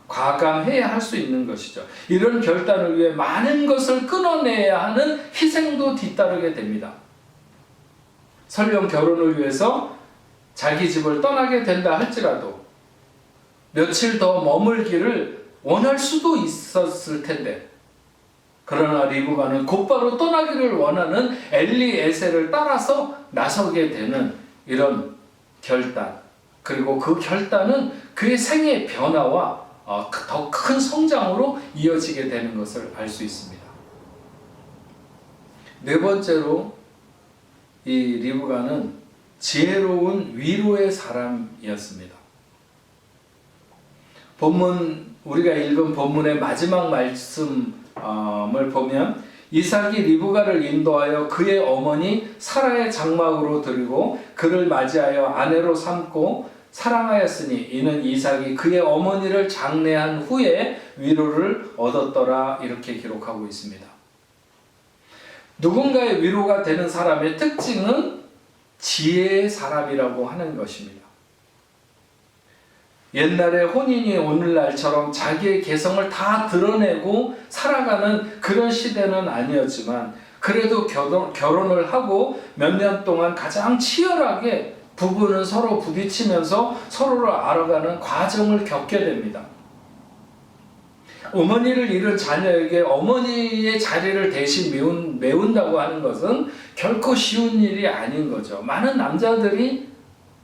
[SPEAKER 1] 과감해야 할 수 있는 것이죠. 이런 결단을 위해 많은 것을 끊어내야 하는 희생도 뒤따르게 됩니다. 설령 결혼을 위해서 자기 집을 떠나게 된다 할지라도 며칠 더 머물기를 원할 수도 있었을 텐데 그러나 리브가는 곧바로 떠나기를 원하는 엘리에셀을 따라서 나서게 되는 이런 결단, 그리고 그 결단은 그의 생의 변화와 더 큰 성장으로 이어지게 되는 것을 알 수 있습니다. 네 번째로 이 리브가는 지혜로운 위로의 사람이었습니다. 우리가 읽은 본문의 마지막 말씀을 보면 이삭이 리브가를 인도하여 그의 어머니 사라의 장막으로 들이고 그를 맞이하여 아내로 삼고 사랑하였으니 이는 이삭이 그의 어머니를 장례한 후에 위로를 얻었더라 이렇게 기록하고 있습니다. 누군가의 위로가 되는 사람의 특징은 지혜의 사람이라고 하는 것입니다. 옛날에 혼인이 오늘날처럼 자기의 개성을 다 드러내고 살아가는 그런 시대는 아니었지만 그래도 결혼을 하고 몇 년 동안 가장 치열하게 부부는 서로 부딪히면서 서로를 알아가는 과정을 겪게 됩니다. 어머니를 잃은 자녀에게 어머니의 자리를 대신 메운다고 하는 것은 결코 쉬운 일이 아닌 거죠. 많은 남자들이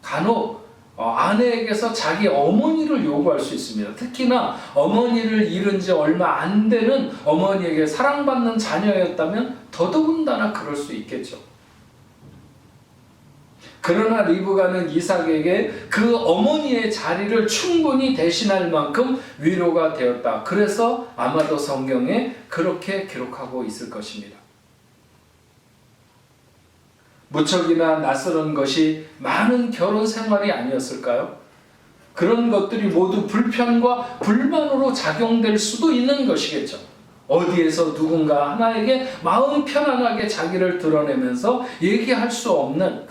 [SPEAKER 1] 간혹 아내에게서 자기 어머니를 요구할 수 있습니다. 특히나 어머니를 잃은 지 얼마 안 되는 어머니에게 사랑받는 자녀였다면 더더군다나 그럴 수 있겠죠. 그러나 리브가는 이삭에게 그 어머니의 자리를 충분히 대신할 만큼 위로가 되었다. 그래서 아마도 성경에 그렇게 기록하고 있을 것입니다. 무척이나 낯설은 것이 많은 결혼 생활이 아니었을까요? 그런 것들이 모두 불편과 불만으로 작용될 수도 있는 것이겠죠. 어디에서 누군가 하나에게 마음 편안하게 자기를 드러내면서 얘기할 수 없는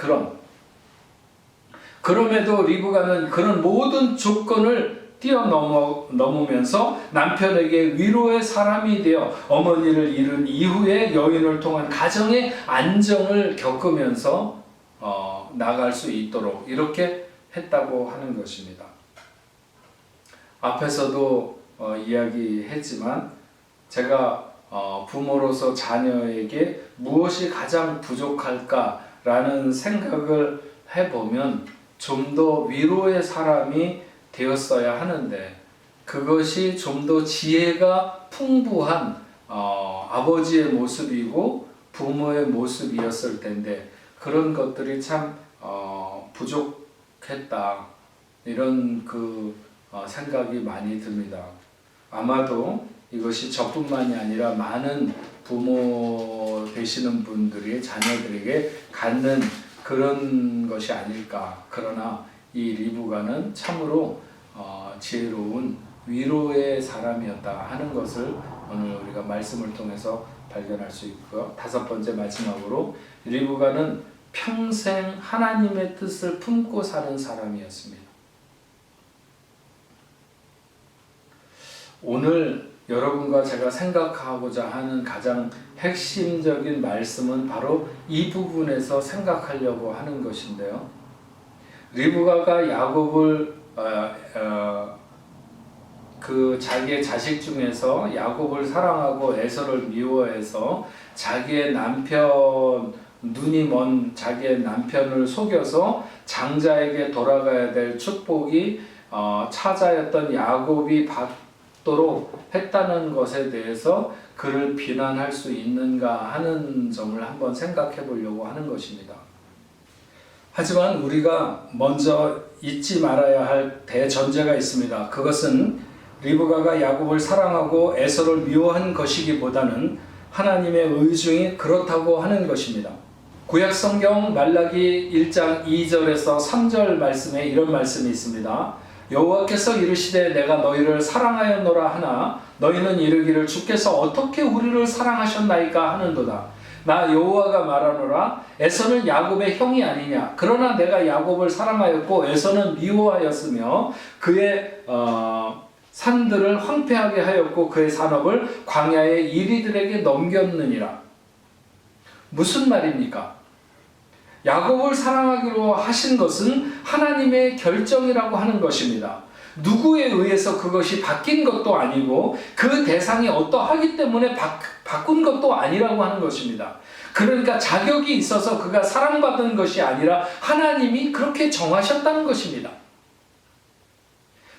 [SPEAKER 1] 그럼에도 리브가는 그런 모든 조건을 뛰어넘으면서 남편에게 위로의 사람이 되어 어머니를 잃은 이후에 여인을 통한 가정의 안정을 겪으면서 나갈 수 있도록 이렇게 했다고 하는 것입니다. 앞에서도 이야기했지만 제가 부모로서 자녀에게 무엇이 가장 부족할까라는 생각을 해보면 좀 더 위로의 사람이 되었어야 하는데 그것이 좀 더 지혜가 풍부한 아버지의 모습이고 부모의 모습이었을 텐데 그런 것들이 참 부족했다 이런 생각이 많이 듭니다. 아마도 이것이 저뿐만이 아니라 많은 부모 되시는 분들이 자녀들에게 갖는 그런 것이 아닐까. 그러나 이 리브가는 참으로 지혜로운 위로의 사람이었다 하는 것을 오늘 우리가 말씀을 통해서 발견할 수 있고요. 다섯 번째 마지막으로 리브가는 평생 하나님의 뜻을 품고 사는 사람이었습니다. 오늘 여러분과 제가 생각하고자 하는 가장 핵심적인 말씀은 바로 이 부분에서 생각하려고 하는 것인데요. 리브가가 야곱을 자기의 자식 중에서 야곱을 사랑하고 에서를 미워해서 자기의 남편 눈이 먼 자기의 남편을 속여서 장자에게 돌아가야 될 축복이 차자였던 야곱이 받도록 했다는 것에 대해서 그를 비난할 수 있는가 하는 점을 한번 생각해 보려고 하는 것입니다. 하지만 우리가 먼저 잊지 말아야 할 대전제가 있습니다. 그것은 리브가가 야곱을 사랑하고 에서를 미워한 것이기보다는 하나님의 의중이 그렇다고 하는 것입니다. 구약성경 말라기 1장 2절에서 3절 말씀에 이런 말씀이 있습니다. 여호와께서 이르시되 내가 너희를 사랑하였노라 하나 너희는 이르기를 주께서 어떻게 우리를 사랑하셨나이까 하는도다. 나 여호와가 말하노라 에서는 야곱의 형이 아니냐. 그러나 내가 야곱을 사랑하였고 에서는 미워하였으며 그의 산들을 황폐하게 하였고 그의 산업을 광야의 이리들에게 넘겼느니라. 무슨 말입니까? 야곱을 사랑하기로 하신 것은 하나님의 결정이라고 하는 것입니다. 누구에 의해서 그것이 바뀐 것도 아니고 그 대상이 어떠하기 때문에 바꾼 것도 아니라고 하는 것입니다. 그러니까 자격이 있어서 그가 사랑받은 것이 아니라 하나님이 그렇게 정하셨다는 것입니다.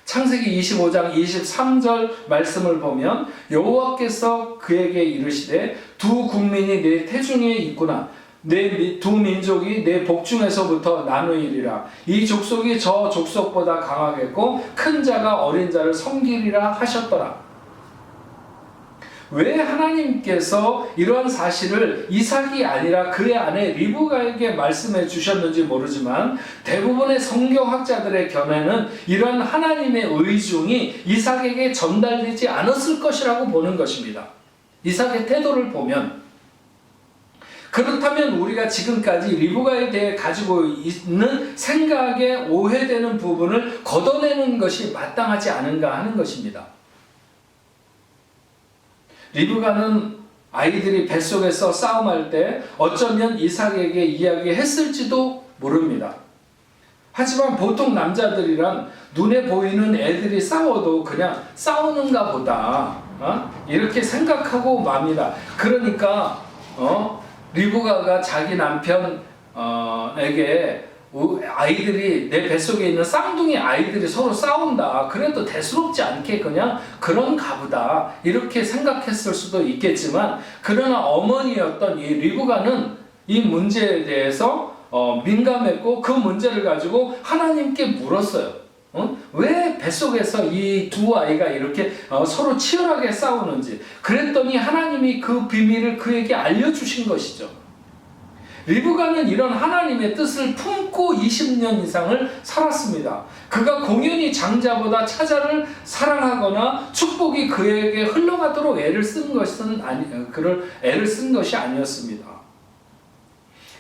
[SPEAKER 1] 창세기 25장 23절 말씀을 보면 여호와께서 그에게 이르시되 두 국민이 내 태중에 있구나. 내 두 민족이 내 복중에서부터 나누이리라. 이 족속이 저 족속보다 강하겠고 큰 자가 어린 자를 섬기리라 하셨더라. 왜 하나님께서 이러한 사실을 이삭이 아니라 그의 아내 리브가에게 말씀해 주셨는지 모르지만 대부분의 성경학자들의 견해는 이러한 하나님의 의중이 이삭에게 전달되지 않았을 것이라고 보는 것입니다. 이삭의 태도를 보면 그렇다면 우리가 지금까지 리브가에 대해 가지고 있는 생각에 오해되는 부분을 걷어내는 것이 마땅하지 않은가 하는 것입니다. 리브가는 아이들이 뱃속에서 싸움할 때 어쩌면 이삭에게 이야기했을지도 모릅니다. 하지만 보통 남자들이란 눈에 보이는 애들이 싸워도 그냥 싸우는가 보다 이렇게 생각하고 맙니다. 그러니까 리브가가 자기 남편에게 아이들이 내 뱃속에 있는 쌍둥이 아이들이 서로 싸운다. 그래도 대수롭지 않게 그냥 그런가 보다. 이렇게 생각했을 수도 있겠지만 그러나 어머니였던 이 리브가는 이 문제에 대해서 민감했고 그 문제를 가지고 하나님께 물었어요. 왜 뱃속에서 이 두 아이가 이렇게 서로 치열하게 싸우는지. 그랬더니 하나님이 그 비밀을 그에게 알려주신 것이죠. 리브가는 이런 하나님의 뜻을 품고 20년 이상을 살았습니다. 그가 공연히 장자보다 차자를 사랑하거나 축복이 그에게 흘러가도록 애를 쓴 것이 아니었습니다.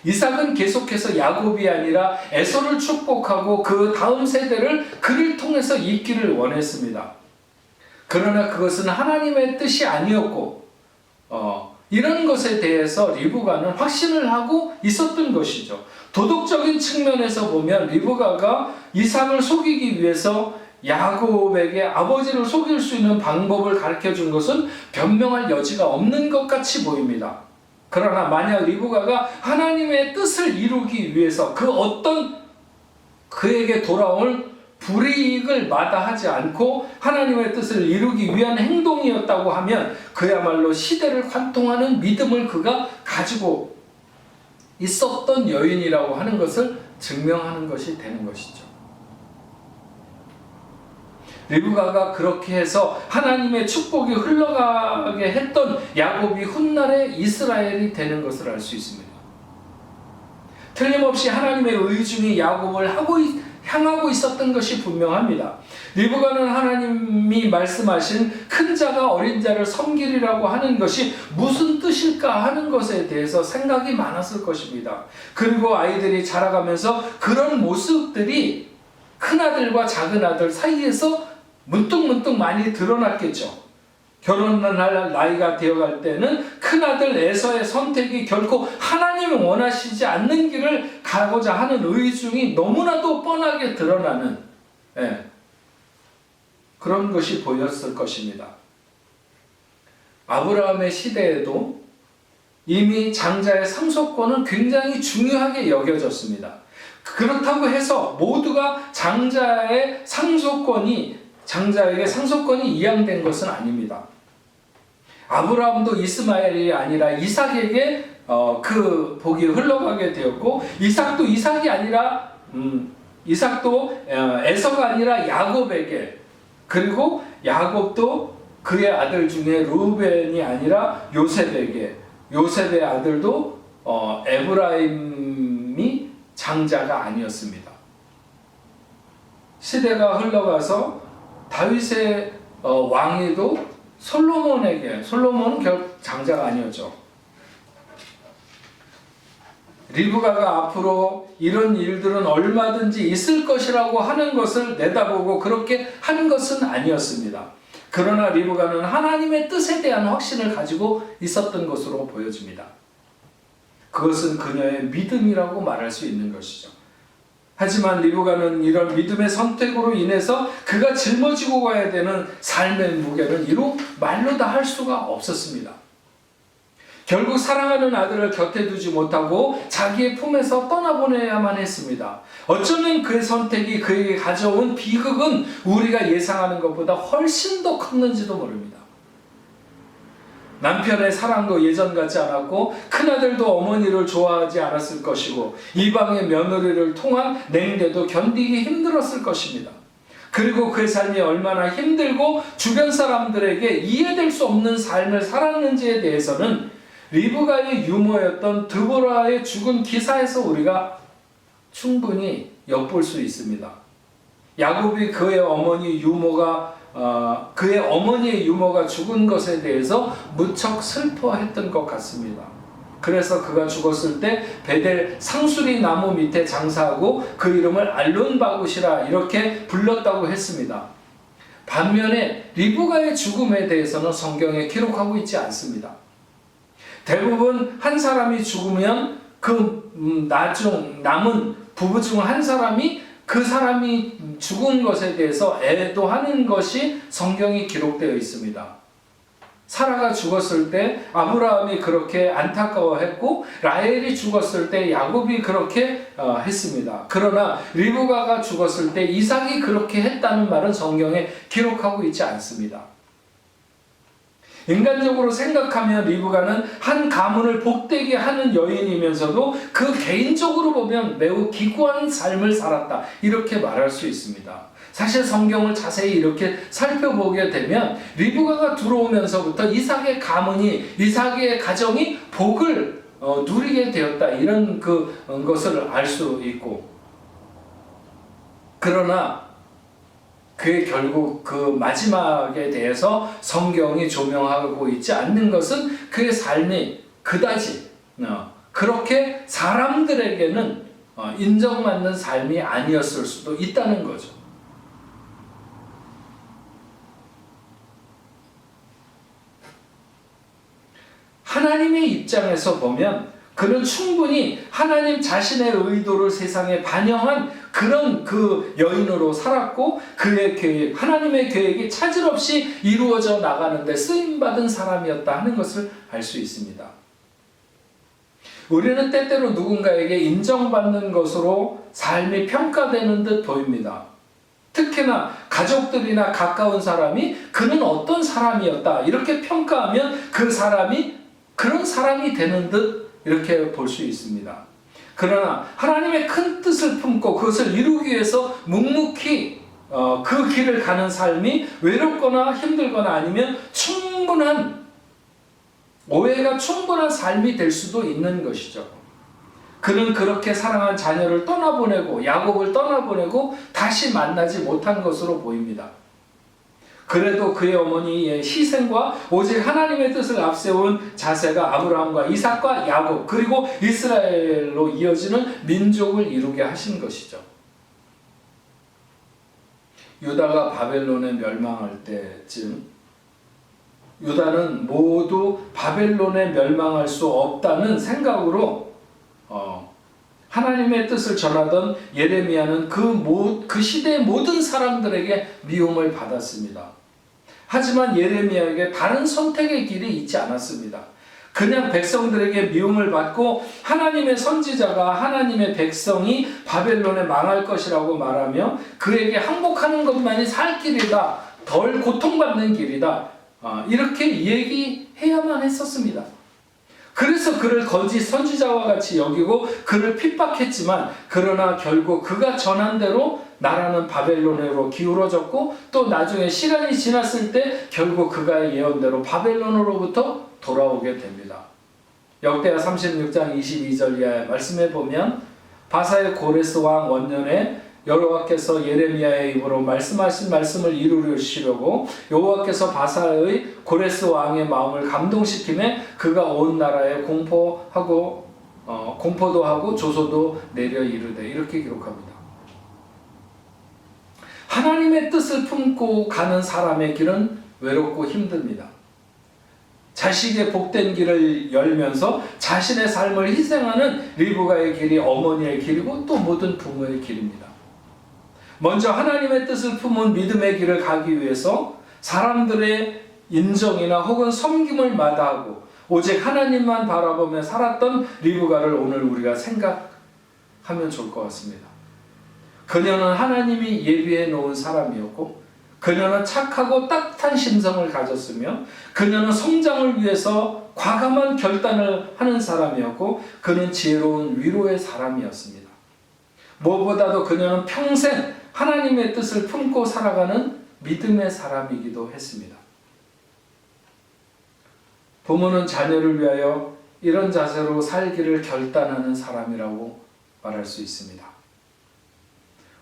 [SPEAKER 1] 이삭은 계속해서 야곱이 아니라 에서를 축복하고 그 다음 세대를 그를 통해서 잇기를 원했습니다. 그러나 그것은 하나님의 뜻이 아니었고 이런 것에 대해서 리브가는 확신을 하고 있었던 것이죠. 도덕적인 측면에서 보면 리브가가 이삭을 속이기 위해서 야곱에게 아버지를 속일 수 있는 방법을 가르쳐 준 것은 변명할 여지가 없는 것 같이 보입니다. 그러나 만약 리브가가 하나님의 뜻을 이루기 위해서 그 어떤 그에게 돌아올 불이익을 마다하지 않고 하나님의 뜻을 이루기 위한 행동이었다고 하면 그야말로 시대를 관통하는 믿음을 그가 가지고 있었던 여인이라고 하는 것을 증명하는 것이 되는 것이죠. 리브가가 그렇게 해서 하나님의 축복이 흘러가게 했던 야곱이 훗날에 이스라엘이 되는 것을 알 수 있습니다. 틀림없이 하나님의 의중이 야곱을 향하고 있었던 것이 분명합니다. 리브가는 하나님이 말씀하신 큰 자가 어린 자를 섬기리라고 하는 것이 무슨 뜻일까 하는 것에 대해서 생각이 많았을 것입니다. 그리고 아이들이 자라가면서 그런 모습들이 큰아들과 작은아들 사이에서 문득문득 많이 드러났겠죠. 결혼할 나이가 되어갈 때는 큰아들 에서의 선택이 결코 하나님이 원하시지 않는 길을 가고자 하는 의중이 너무나도 뻔하게 드러나는 그런 것이 보였을 것입니다. 아브라함의 시대에도 이미 장자의 상속권은 굉장히 중요하게 여겨졌습니다. 그렇다고 해서 모두가 장자에게 상속권이 이양된 것은 아닙니다. 아브라함도 이스마엘이 아니라 이삭에게 그 복이 흘러가게 되었고 이삭도 에서가 아니라 야곱에게, 그리고 야곱도 그의 아들 중에 루벤이 아니라 요셉에게, 요셉의 아들도 에브라임이 장자가 아니었습니다. 시대가 흘러가서 다윗의 왕위도 솔로몬은 결국 장자가 아니었죠. 리브가가 앞으로 이런 일들은 얼마든지 있을 것이라고 하는 것을 내다보고 그렇게 한 것은 아니었습니다. 그러나 리브가는 하나님의 뜻에 대한 확신을 가지고 있었던 것으로 보여집니다. 그것은 그녀의 믿음이라고 말할 수 있는 것이죠. 하지만 리브가는 이런 믿음의 선택으로 인해서 그가 짊어지고 가야 되는 삶의 무게는 이루 말로 다 할 수가 없었습니다. 결국 사랑하는 아들을 곁에 두지 못하고 자기의 품에서 떠나보내야만 했습니다. 어쩌면 그의 선택이 그에게 가져온 비극은 우리가 예상하는 것보다 훨씬 더 컸는지도 모릅니다. 남편의 사랑도 예전 같지 않았고 큰아들도 어머니를 좋아하지 않았을 것이고 이방의 며느리를 통한 냉대도 견디기 힘들었을 것입니다. 그리고 그의 삶이 얼마나 힘들고 주변 사람들에게 이해될 수 없는 삶을 살았는지에 대해서는 리브가의 유모였던 드보라의 죽은 기사에서 우리가 충분히 엿볼 수 있습니다. 야곱이 그의 어머니의 유모가 죽은 것에 대해서 무척 슬퍼했던 것 같습니다. 그래서 그가 죽었을 때 베델 상수리 나무 밑에 장사하고 그 이름을 알론바굿이라 이렇게 불렀다고 했습니다. 반면에 리브가의 죽음에 대해서는 성경에 기록하고 있지 않습니다. 대부분 한 사람이 죽으면 그 남은 부부 중 한 사람이 그 사람이 죽은 것에 대해서 애도하는 것이 성경이 기록되어 있습니다. 사라가 죽었을 때 아브라함이 그렇게 안타까워했고 라헬이 죽었을 때 야곱이 그렇게 했습니다. 그러나 리브가가 죽었을 때 이삭이 그렇게 했다는 말은 성경에 기록하고 있지 않습니다. 인간적으로 생각하면 리브가는 한 가문을 복되게 하는 여인이면서도 그 개인적으로 보면 매우 기구한 삶을 살았다, 이렇게 말할 수 있습니다. 사실 성경을 자세히 이렇게 살펴보게 되면 리브가가 들어오면서부터 이삭의 가문이, 이삭의 가정이 복을 누리게 되었다, 이런 것을 알 수 있고, 그러나 그의 결국 그 마지막에 대해서 성경이 조명하고 있지 않는 것은 그의 삶이 그다지 그렇게 사람들에게는 인정받는 삶이 아니었을 수도 있다는 거죠. 하나님의 입장에서 보면 그는 충분히 하나님 자신의 의도를 세상에 반영한 그런 그 여인으로 살았고, 그의 계획, 하나님의 계획이 차질 없이 이루어져 나가는데 쓰임받은 사람이었다 하는 것을 알 수 있습니다. 우리는 때때로 누군가에게 인정받는 것으로 삶이 평가되는 듯 보입니다. 특히나 가족들이나 가까운 사람이 그는 어떤 사람이었다 이렇게 평가하면 그 사람이 그런 사람이 되는 듯 이렇게 볼 수 있습니다. 그러나 하나님의 큰 뜻을 품고 그것을 이루기 위해서 묵묵히 그 길을 가는 삶이 외롭거나 힘들거나 아니면 오해가 충분한 삶이 될 수도 있는 것이죠. 그는 그렇게 사랑한 자녀를 떠나보내고 야곱을 떠나보내고 다시 만나지 못한 것으로 보입니다. 그래도 그의 어머니의 희생과 오직 하나님의 뜻을 앞세운 자세가 아브라함과 이삭과 야곱 그리고 이스라엘로 이어지는 민족을 이루게 하신 것이죠. 유다가 바벨론에 멸망할 때쯤 유다는 모두 바벨론에 멸망할 수 없다는 생각으로 하나님의 뜻을 전하던 예레미야는 그 시대의 모든 사람들에게 미움을 받았습니다. 하지만 예레미야에게 다른 선택의 길이 있지 않았습니다. 그냥 백성들에게 미움을 받고 하나님의 선지자가 하나님의 백성이 바벨론에 망할 것이라고 말하며 그에게 항복하는 것만이 살 길이다, 덜 고통받는 길이다, 이렇게 얘기해야만 했었습니다. 그래서 그를 거짓 선지자와 같이 여기고 그를 핍박했지만, 그러나 결국 그가 전한 대로 나라는 바벨론으로 기울어졌고 또 나중에 시간이 지났을 때 결국 그가 예언대로 바벨론으로부터 돌아오게 됩니다. 역대하 36장 22절 이하의 말씀에 보면 바사의 고레스 왕 원년에 여호와께서 예레미야의 입으로 말씀하신 말씀을 이루시려고 여호와께서 바사의 고레스 왕의 마음을 감동시키며 그가 온 나라에 공포도 하고 조소도 내려 이르되, 이렇게 기록합니다. 하나님의 뜻을 품고 가는 사람의 길은 외롭고 힘듭니다. 자식의 복된 길을 열면서 자신의 삶을 희생하는 리브가의 길이 어머니의 길이고 또 모든 부모의 길입니다. 먼저 하나님의 뜻을 품은 믿음의 길을 가기 위해서 사람들의 인정이나 혹은 섬김을 마다하고 오직 하나님만 바라보며 살았던 리브가를 오늘 우리가 생각하면 좋을 것 같습니다. 그녀는 하나님이 예비해 놓은 사람이었고, 그녀는 착하고 따뜻한 심성을 가졌으며, 그녀는 성장을 위해서 과감한 결단을 하는 사람이었고, 그는 지혜로운 위로의 사람이었습니다. 무엇보다도 그녀는 평생 하나님의 뜻을 품고 살아가는 믿음의 사람이기도 했습니다. 부모는 자녀를 위하여 이런 자세로 살기를 결단하는 사람이라고 말할 수 있습니다.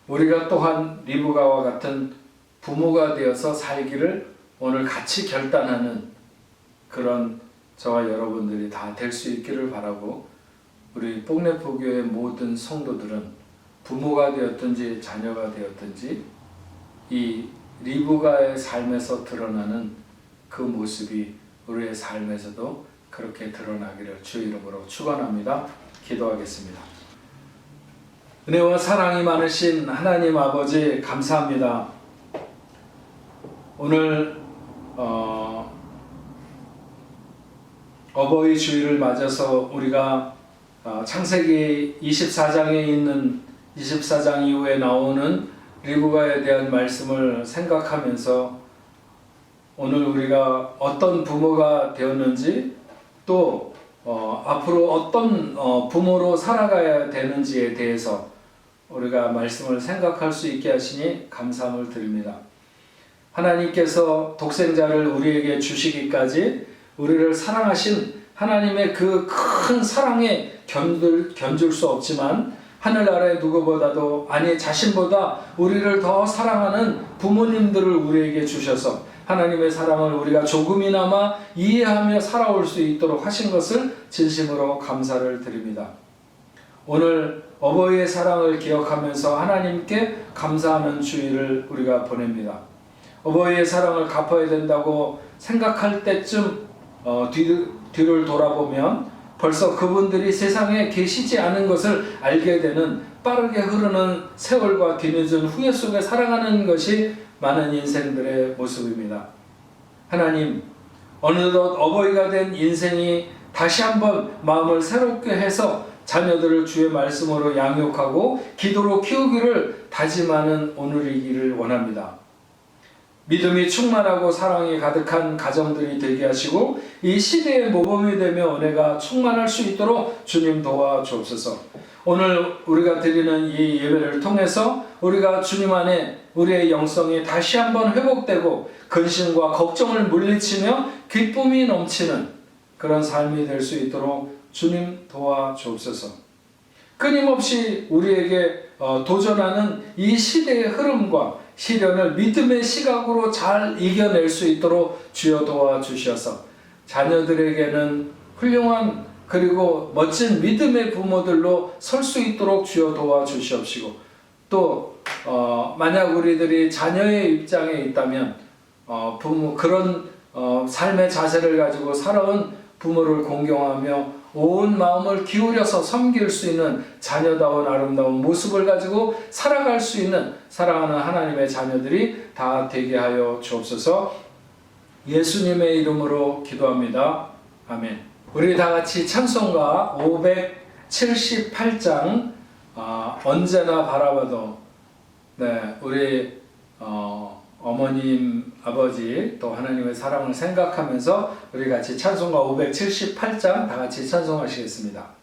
[SPEAKER 1] 우리가 또한 리브가와 같은 부모가 되어서 살기를 오늘 같이 결단하는 그런 저와 여러분들이 다 될 수 있기를 바라고, 우리 뽕래포교의 모든 성도들은 부모가 되었든지 자녀가 되었든지 이 리브가의 삶에서 드러나는 그 모습이 우리의 삶에서도 그렇게 드러나기를 주의 이름으로 축원합니다. 기도하겠습니다. 은혜와 사랑이 많으신 하나님 아버지, 감사합니다. 오늘 어버이 주일을 맞아서 우리가 창세기 24장에 있는 24장 이후에 나오는 리브가에 대한 말씀을 생각하면서 오늘 우리가 어떤 부모가 되었는지 또 앞으로 어떤 부모로 살아가야 되는지에 대해서 우리가 말씀을 생각할 수 있게 하시니 감사함을 드립니다. 하나님께서 독생자를 우리에게 주시기까지 우리를 사랑하신 하나님의 그 큰 사랑에 견줄 수 없지만 하늘 아래 누구보다도 아니 자신보다 우리를 더 사랑하는 부모님들을 우리에게 주셔서 하나님의 사랑을 우리가 조금이나마 이해하며 살아올 수 있도록 하신 것을 진심으로 감사를 드립니다. 오늘 어버이의 사랑을 기억하면서 하나님께 감사하는 주일을 우리가 보냅니다. 어버이의 사랑을 갚아야 된다고 생각할 때쯤 뒤를 돌아보면 벌써 그분들이 세상에 계시지 않은 것을 알게 되는 빠르게 흐르는 세월과 뒤늦은 후회 속에 살아가는 것이 많은 인생들의 모습입니다. 하나님, 어느덧 어버이가 된 인생이 다시 한번 마음을 새롭게 해서 자녀들을 주의 말씀으로 양육하고 기도로 키우기를 다짐하는 오늘이기를 원합니다. 믿음이 충만하고 사랑이 가득한 가정들이 되게 하시고 이 시대의 모범이 되며 은혜가 충만할 수 있도록 주님 도와주옵소서. 오늘 우리가 드리는 이 예배를 통해서 우리가 주님 안에 우리의 영성이 다시 한번 회복되고 근심과 걱정을 물리치며 기쁨이 넘치는 그런 삶이 될 수 있도록 주님 도와주옵소서. 끊임없이 우리에게 도전하는 이 시대의 흐름과 시련을 믿음의 시각으로 잘 이겨낼 수 있도록 주여 도와주셔서 자녀들에게는 훌륭한 그리고 멋진 믿음의 부모들로 설 수 있도록 주여 도와주시옵시고 또 만약 우리들이 자녀의 입장에 있다면 부모 그런 삶의 자세를 가지고 살아온 부모를 공경하며 온 마음을 기울여서 섬길 수 있는 자녀다운 아름다운 모습을 가지고 살아갈 수 있는 사랑하는 하나님의 자녀들이 다 되게 하여 주옵소서. 예수님의 이름으로 기도합니다. 아멘. 우리 다 같이 찬송가 578장 언제나 바라봐도 우리 어머님, 아버지 또 하나님의 사랑을 생각하면서 우리 같이 찬송가 578장 다 같이 찬송하시겠습니다.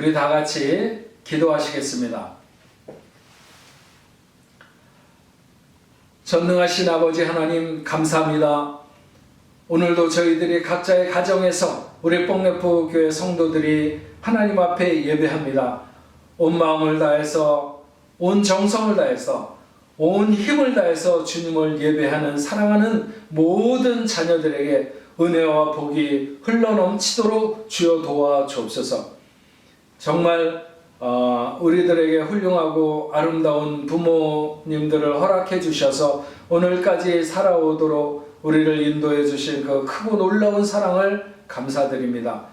[SPEAKER 1] 우리 다 같이 기도하시겠습니다. 전능하신 아버지 하나님 감사합니다. 오늘도 저희들이 각자의 가정에서 우리 뽕레포 교회 성도들이 하나님 앞에 예배합니다. 온 마음을 다해서, 온 정성을 다해서, 온 힘을 다해서 주님을 예배하는 사랑하는 모든 자녀들에게 은혜와 복이 흘러넘치도록 주여 도와주옵소서. 정말 우리들에게 훌륭하고 아름다운 부모님들을 허락해 주셔서 오늘까지 살아오도록 우리를 인도해 주신 그 크고 놀라운 사랑을 감사드립니다.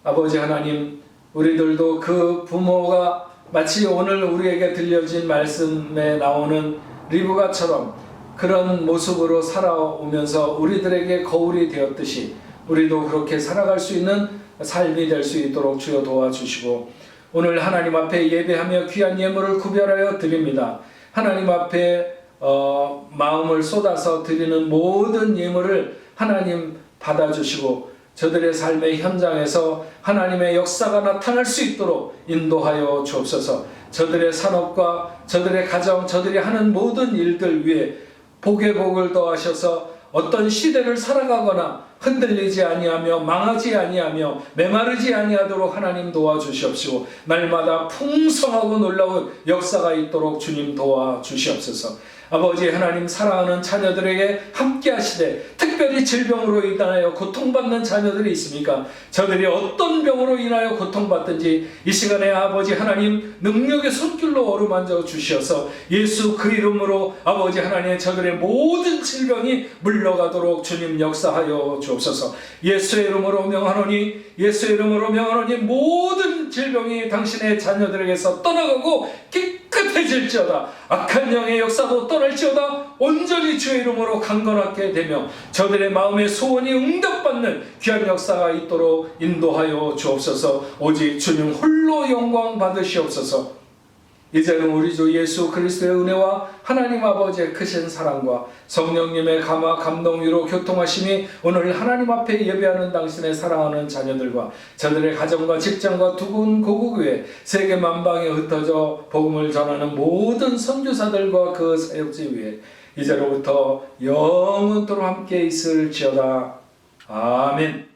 [SPEAKER 1] 아버지 하나님, 우리들도 그 부모가 마치 오늘 우리에게 들려진 말씀에 나오는 리브가처럼 그런 모습으로 살아오면서 우리들에게 거울이 되었듯이 우리도 그렇게 살아갈 수 있는 삶이 될 수 있도록 주여 도와주시고, 오늘 하나님 앞에 예배하며 귀한 예물을 구별하여 드립니다. 하나님 앞에 마음을 쏟아서 드리는 모든 예물을 하나님 받아주시고 저들의 삶의 현장에서 하나님의 역사가 나타날 수 있도록 인도하여 주옵소서. 저들의 산업과 저들의 가정, 저들이 하는 모든 일들 위에 복의 복을 더하셔서 어떤 시대를 살아가거나 흔들리지 아니하며 망하지 아니하며 메마르지 아니하도록 하나님 도와주시옵시고, 날마다 풍성하고 놀라운 역사가 있도록 주님 도와주시옵소서. 아버지 하나님, 사랑하는 자녀들에게 함께 하시되 특별히 질병으로 인하여 고통받는 자녀들이 있습니까? 저들이 어떤 병으로 인하여 고통받든지 이 시간에 아버지 하나님 능력의 손길로 어루만져 주시어서 예수 그 이름으로 아버지 하나님 저들의 모든 질병이 물러가도록 주님 역사하여 주옵소서. 예수의 이름으로 명하노니, 예수의 이름으로 명하노니 모든 질병이 당신의 자녀들에게서 떠나가고 깨끗해질지어다. 악한 영의 역사도 떠날지어다. 온전히 주의 이름으로 강건하게 되며 저들의 마음의 소원이 응답받는 귀한 역사가 있도록 인도하여 주옵소서. 오직 주님 홀로 영광 받으시옵소서. 이제는 우리 주 예수 그리스도의 은혜와 하나님 아버지의 크신 사랑과 성령님의 감화 감동 위로 교통하심이 오늘 하나님 앞에 예배하는 당신의 사랑하는 자녀들과 저들의 가정과 직장과 두군 고국교회 세계 만방에 흩어져 복음을 전하는 모든 선교사들과 그 사역지 위에 이제로부터 영원토록 함께 있을지어다. 아멘.